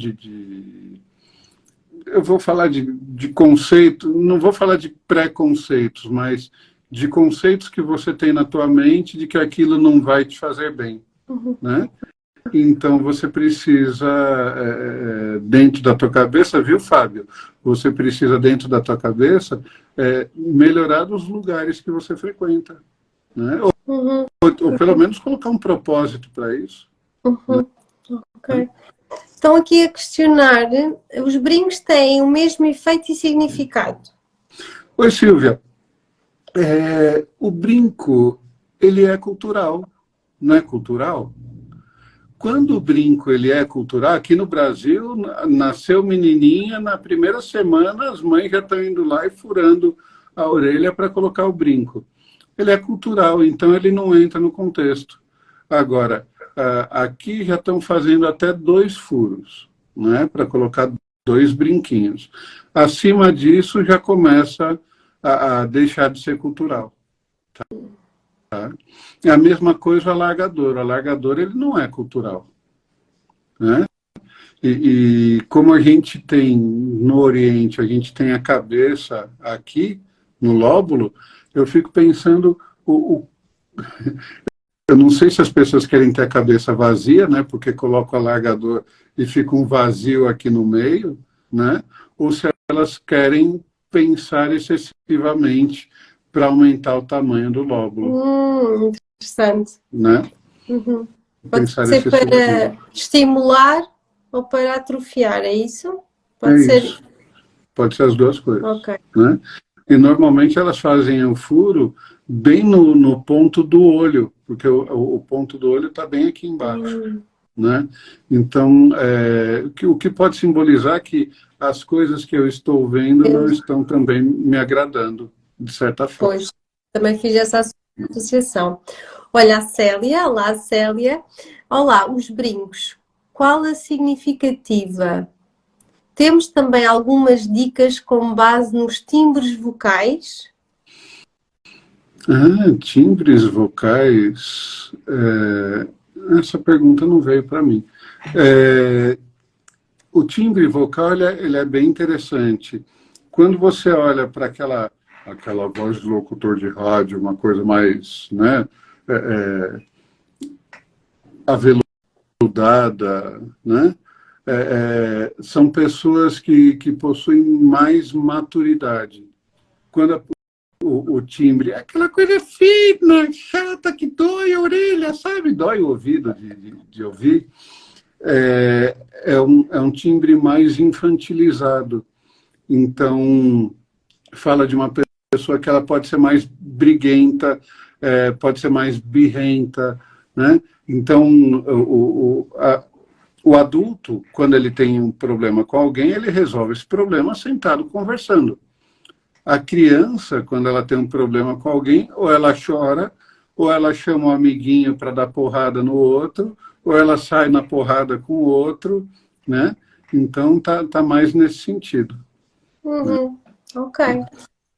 eu vou falar de conceito, não vou falar de preconceitos, mas de conceitos que você tem na tua mente de que aquilo não vai te fazer bem, né? Então você precisa, dentro da tua cabeça, viu, Fábio? Você precisa, dentro da tua cabeça, melhorar os lugares que você frequenta, né? Uhum, Ou pelo menos colocar um propósito para isso. uhum, ok. Estão aqui a questionar, os brincos têm o mesmo efeito e significado? Oi, Silvia. O brinco, ele é cultural, não é cultural? Quando o brinco ele é cultural, aqui no Brasil, nasceu menininha, na primeira semana as mães já estão indo lá e furando a orelha para colocar o brinco. Ele é cultural, então ele não entra no contexto. Agora, aqui já estão fazendo até 2 furos, né, para colocar 2 brinquinhos. Acima disso já começa a deixar de ser cultural. Tá? É a mesma coisa o alargador. O alargador ele não é cultural, né? E como a gente tem no Oriente, a gente tem a cabeça aqui no lóbulo, eu fico pensando, eu não sei se as pessoas querem ter a cabeça vazia, né? Porque coloca o alargador e fica um vazio aqui no meio, né? Ou se elas querem pensar excessivamente para aumentar o tamanho do lóbulo, Interessante. né? Uhum. Pode Pensar ser excessivamente. para estimular ou para atrofiar, é isso? É Pode ser. isso. Pode ser as duas coisas, Ok. né? E normalmente elas fazem o furo bem no ponto do olho, porque o ponto do olho está bem aqui embaixo, né? Então, o que pode simbolizar que as coisas que eu estou vendo não estão também me agradando, de certa forma. Pois, também fiz essa associação. Olha, a Célia, olá Célia. Olá, os brincos. Qual a significativa? Temos também algumas dicas com base nos timbres vocais? Timbres vocais. Essa pergunta não veio para mim. O timbre vocal ele é bem interessante. Quando você olha para aquela voz de locutor de rádio, uma coisa mais, né, aveludada, né, são pessoas que possuem mais maturidade. Quando o timbre é aquela coisa fina, chata, que dói a orelha, sabe? Dói o ouvido de ouvir. É um timbre mais infantilizado. Então, fala de uma pessoa que ela pode ser mais briguenta, pode ser mais birrenta, né? Então, o adulto, quando ele tem um problema com alguém, ele resolve esse problema sentado conversando. A criança, quando ela tem um problema com alguém, ou ela chora, ou ela chama um amiguinho para dar porrada no outro, ou ela sai na porrada com o outro, né? Então, tá mais nesse sentido. Uhum, ok.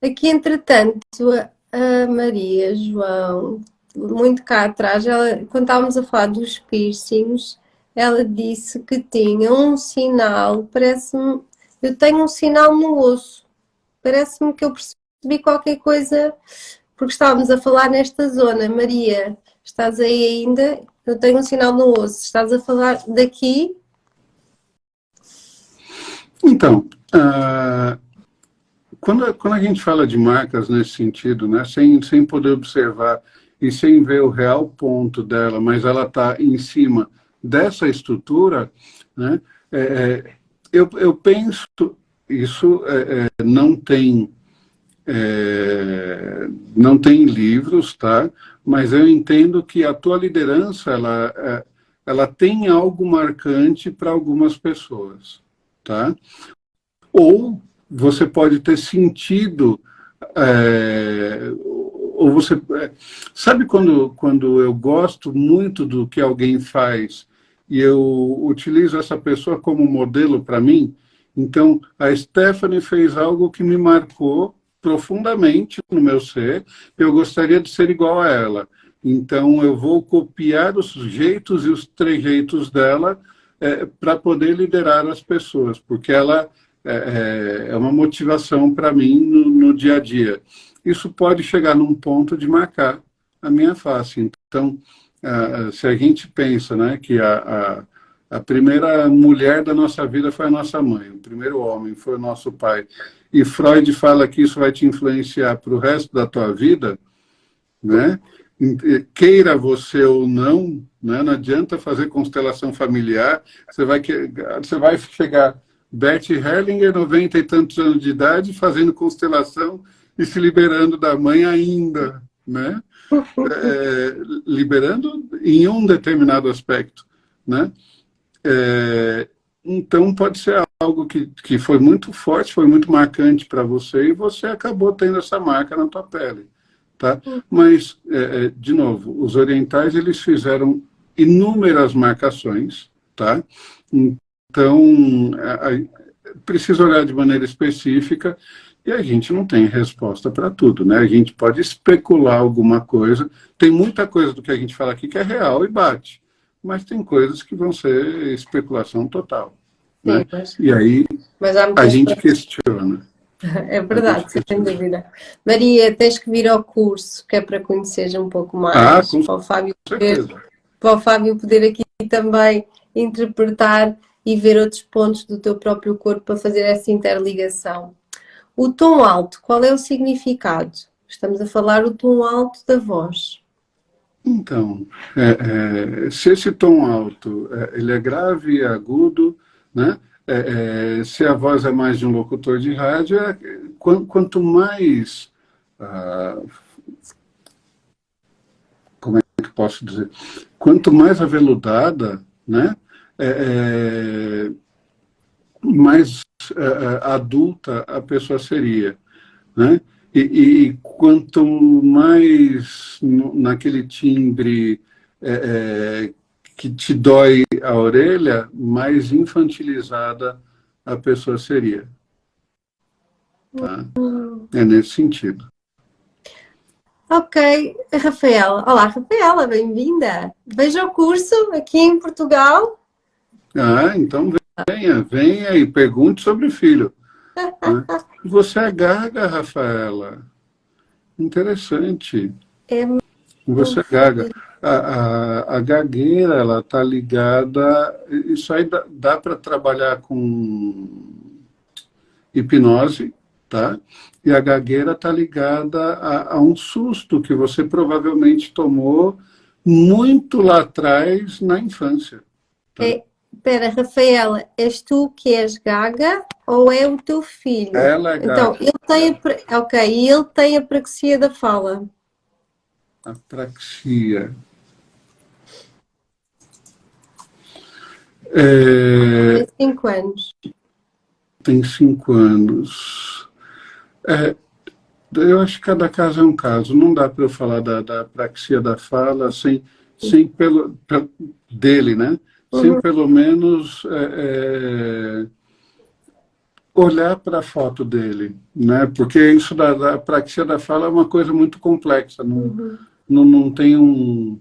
Aqui, entretanto, a Maria João, muito cá atrás, quando estávamos a falar dos piercings, ela disse que tinha um sinal, parece-me, eu tenho um sinal no osso, parece-me que eu percebi qualquer coisa, porque estávamos a falar nesta zona. Maria, estás aí ainda? Eu tenho um sinal no osso, estás a falar daqui? Então, quando a gente fala de marcas nesse sentido, né, sem poder observar e sem ver o real ponto dela, mas ela está em cima dessa estrutura, né, eu penso, isso não tem livros, tá? Mas eu entendo que a tua liderança, ela tem algo marcante para algumas pessoas, tá? Ou você pode ter sentido, ou você sabe quando eu gosto muito do que alguém faz e eu utilizo essa pessoa como modelo para mim. Então a Stephanie fez algo que me marcou profundamente no meu ser. Eu gostaria de ser igual a ela. Então eu vou copiar os jeitos e os trejeitos dela para poder liderar as pessoas, porque ela é uma motivação para mim no dia a dia. Isso pode chegar num ponto de marcar a minha face. Então, se a gente pensa, né, que a primeira mulher da nossa vida foi a nossa mãe, o primeiro homem foi o nosso pai, e Freud fala que isso vai te influenciar para o resto da tua vida, né? Queira você ou não, né? Não adianta fazer constelação familiar, você vai chegar Bert Hellinger, 90 e tantos anos de idade, fazendo constelação e se liberando da mãe ainda, né? Liberando em um determinado aspecto, né? Então pode ser algo que foi muito forte, foi muito marcante para você e você acabou tendo essa marca na tua pele, tá? Mas, de novo, os orientais eles fizeram inúmeras marcações, tá? Então, precisa olhar de maneira específica e a gente não tem resposta para tudo, né? A gente pode especular alguma coisa, tem muita coisa do que a gente fala aqui que é real e bate, mas tem coisas que vão ser especulação total, né? Sim, E aí mas há a muitas gente coisas. questiona. É verdade, sem dúvida. Maria, tens que vir ao curso, que é para conheceres um pouco mais, Com certeza. para o Fábio poder aqui também interpretar e ver outros pontos do teu próprio corpo para fazer essa interligação. O tom alto, qual é o significado? Estamos a falar o tom alto da voz. Então, se esse tom alto ele é grave e agudo, né? Se a voz é mais de um locutor de rádio, quanto mais, como é que posso dizer, quanto mais aveludada, né? Mais adulta a pessoa seria, né? E quanto mais naquele timbre que te dói a orelha, mais infantilizada a pessoa seria. Tá? É nesse sentido. Ok, Rafaela. Olá, Rafaela, bem-vinda. Veja o curso aqui em Portugal. Então venha e pergunte sobre o filho. Né? Você é gaga, Rafaela. Interessante. Você é gaga. A gagueira, ela está ligada... Isso aí dá para trabalhar com hipnose, tá? E a gagueira está ligada a um susto que você provavelmente tomou muito lá atrás, na infância. Tá? Espera, Rafaela, és tu que és gaga ou é o teu filho? Ela é gaga. Então, ele tem apraxia da fala. Apraxia. Tem 5 anos. Tem 5 anos. Eu acho que cada caso é um caso. Não dá para eu falar da apraxia da fala sem dele, né? Sem pelo menos olhar para a foto dele, né? Porque isso da apraxia da fala é uma coisa muito complexa. Não tem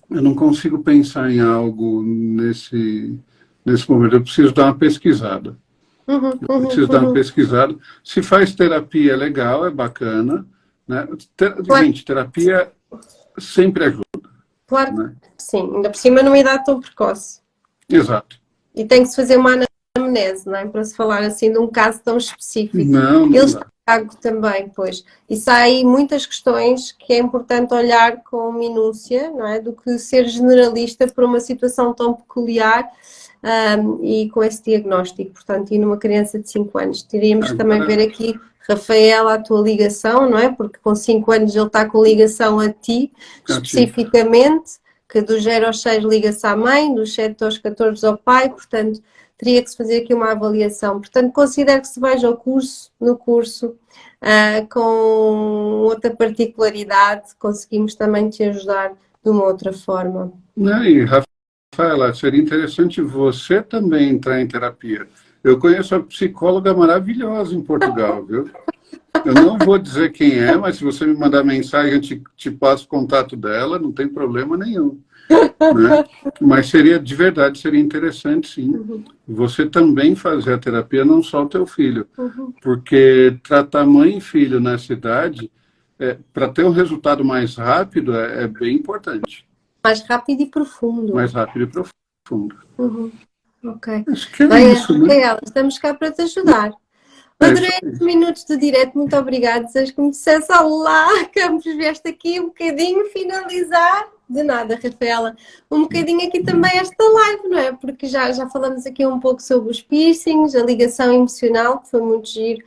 eu não consigo pensar em algo nesse momento. Eu preciso dar uma pesquisada. Preciso dar uma pesquisada. Se faz terapia, é legal, é bacana. Né? Gente, terapia sempre ajuda. Claro né? que sim, ainda por cima numa idade tão precoce. Exato. E tem que se fazer uma anamnese, não é? Para se falar assim de um caso tão específico. Não Eles dá. também, pois. Isso há aí muitas questões que é importante olhar com minúcia, não é? Do que ser generalista por uma situação tão peculiar e com esse diagnóstico. Portanto, e numa criança de 5 anos. Teríamos que também ver aqui, Rafaela, a tua ligação, não é? Porque com 5 anos ele está com ligação a ti, especificamente, que do 0 aos 6 liga-se à mãe, dos 7 aos 14 ao pai, portanto, teria que se fazer aqui uma avaliação. Portanto, considero que se veja no curso, com outra particularidade, conseguimos também te ajudar de uma outra forma. E, Rafaela, seria interessante você também entrar em terapia. Eu conheço uma psicóloga maravilhosa em Portugal, viu? Eu não vou dizer quem é, mas se você me mandar mensagem, eu te passo o contato dela, não tem problema nenhum. Né? Mas de verdade, seria interessante, sim, você também fazer a terapia, não só o teu filho. Porque tratar mãe e filho nessa idade para ter um resultado mais rápido, é bem importante. Mais rápido e profundo. Mais rápido e profundo. Uhum. Ok. Acho que é Bem, isso, né? Rafaela, estamos cá para te ajudar. É isso Adorei aí. estes minutos de direto, muito obrigada. Desejo que me dissesse olá, Campos, vieste aqui um bocadinho finalizar. De nada, Rafaela. Um bocadinho aqui também esta live, não é? Porque já falamos aqui um pouco sobre os piercings, a ligação emocional, que foi muito giro.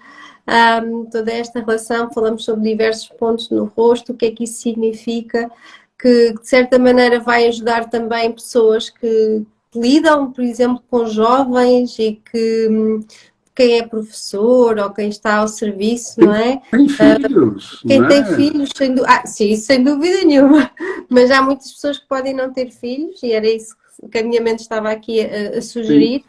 Toda esta relação, falamos sobre diversos pontos no rosto, o que é que isso significa, que de certa maneira vai ajudar também pessoas que lidam, por exemplo, com jovens e que quem é professor ou quem está ao serviço, não é? Tem filhos, Quem tem né? filhos, sim, sem dúvida nenhuma. Mas há muitas pessoas que podem não ter filhos e era isso que a minha mente estava aqui a sugerir.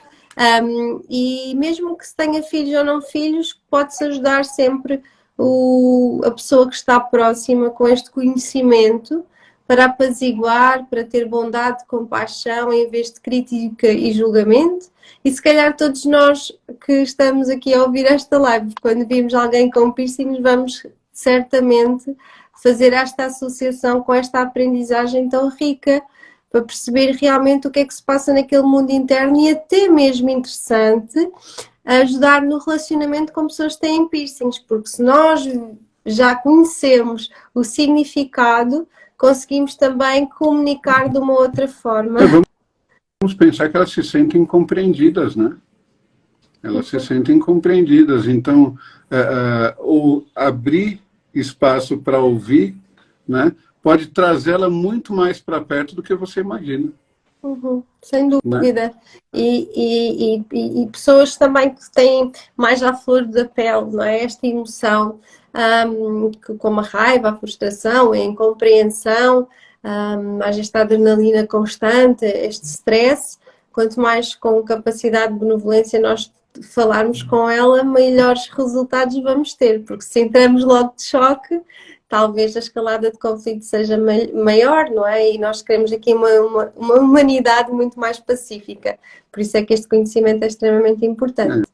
E mesmo que se tenha filhos ou não filhos, pode-se ajudar sempre a pessoa que está próxima com este conhecimento para apaziguar, para ter bondade, compaixão, em vez de crítica e julgamento. E se calhar todos nós que estamos aqui a ouvir esta live, quando vimos alguém com piercings, vamos certamente fazer esta associação com esta aprendizagem tão rica, para perceber realmente o que é que se passa naquele mundo interno e até mesmo interessante ajudar no relacionamento com pessoas que têm piercings, porque se nós já conhecemos o significado, conseguimos também comunicar de uma outra forma. Vamos pensar que elas se sentem compreendidas, né? Elas se sentem compreendidas. Então, o abrir espaço para ouvir, né, pode trazê-la muito mais para perto do que você imagina. Sem dúvida. Né? E pessoas também que têm mais à flor da pele, não é? Esta emoção, como a raiva, a frustração, a incompreensão, mais esta adrenalina constante, este stress. Quanto mais com capacidade de benevolência nós falarmos com ela, melhores resultados vamos ter, porque se entramos logo de choque, talvez a escalada de conflito seja maior, não é? E nós queremos aqui uma humanidade muito mais pacífica. Por isso é que este conhecimento é extremamente importante.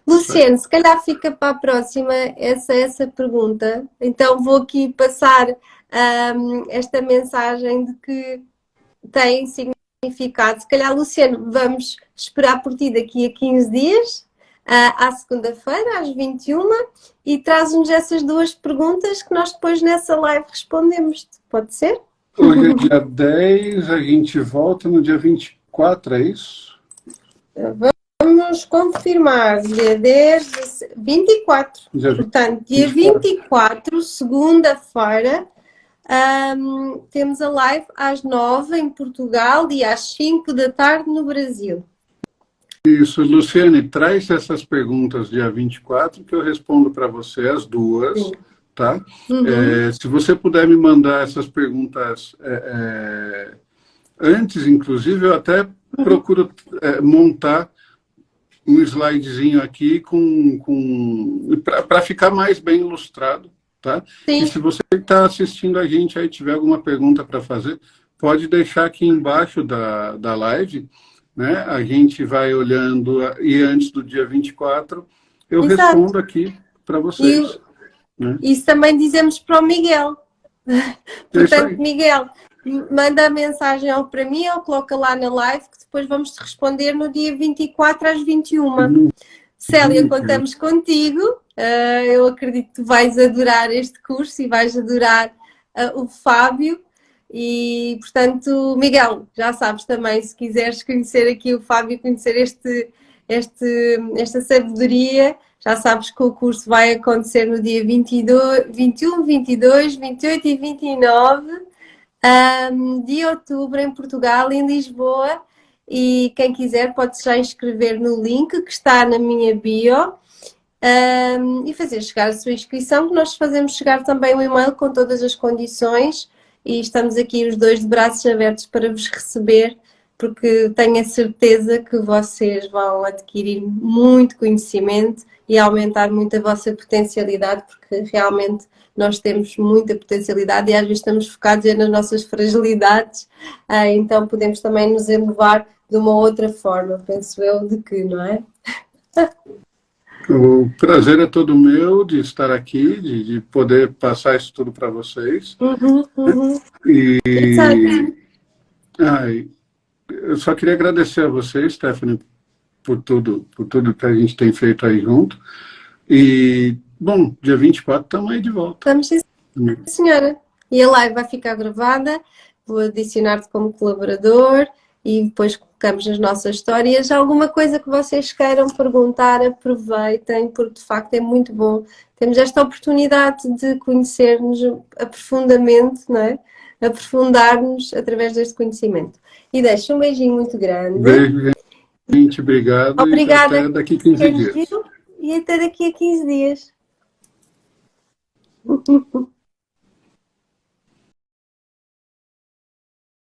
Luciano, se calhar fica para a próxima essa pergunta. Então vou aqui passar esta mensagem de que tem significado. Se calhar, Luciano, vamos esperar por ti daqui a 15 dias, à segunda-feira, às 21, e traz-nos essas duas perguntas que nós depois nessa live respondemos. Pode ser? Hoje é dia 10, a gente volta no dia 24, é isso? Vamos confirmar, dia 10, 24. Portanto, dia 24, segunda-feira, temos a live às 9 em Portugal e às 5 da tarde no Brasil. Isso, Luciane, traz essas perguntas dia 24 que eu respondo para você as duas. Sim. Tá? Se você puder me mandar essas perguntas antes, inclusive, eu até procuro montar um slidezinho aqui para ficar mais bem ilustrado. Tá? Sim. E se você está assistindo a gente aí tiver alguma pergunta para fazer, pode deixar aqui embaixo da live, né? A gente vai olhando e antes do dia 24 eu Exato. Respondo aqui para vocês. Né? Isso também dizemos para o Miguel. Portanto, Miguel, manda a mensagem ou para mim ou coloca lá na live que depois vamos te responder no dia 24 às 21. Célia, contamos contigo. Eu acredito que tu vais adorar este curso e vais adorar o Fábio. E, portanto, Miguel, já sabes também, se quiseres conhecer aqui o Fábio, conhecer esta sabedoria, já sabes que o curso vai acontecer no dia 21, 22, 28 e 29 de outubro em Portugal, em Lisboa. E quem quiser pode já inscrever no link que está na minha bio e fazer chegar a sua inscrição, que nós fazemos chegar também um e-mail com todas as condições e estamos aqui os dois de braços abertos para vos receber, porque tenho a certeza que vocês vão adquirir muito conhecimento e aumentar muito a vossa potencialidade, porque realmente nós temos muita potencialidade e às vezes estamos focados nas nossas fragilidades, então podemos também nos elevar de uma outra forma, penso eu, de que, não é? O prazer é todo meu de estar aqui, de poder passar isso tudo para vocês. E Exato. ai, eu só queria agradecer a você, Stephanie, por tudo que a gente tem feito aí junto. E, bom, dia 24 estamos aí de volta. Estamos sim, senhora. E a live vai ficar gravada, vou adicionar-te como colaborador e depois colocamos nas nossas histórias. Alguma coisa que vocês queiram perguntar, aproveitem, porque de facto é muito bom. Temos esta oportunidade de conhecer-nos aprofundamente, não é? Aprofundar-nos através deste conhecimento. E deixo um beijinho muito grande. Beijo, gente, obrigado. Obrigada. E até daqui 15 dias. E até daqui a 15 dias.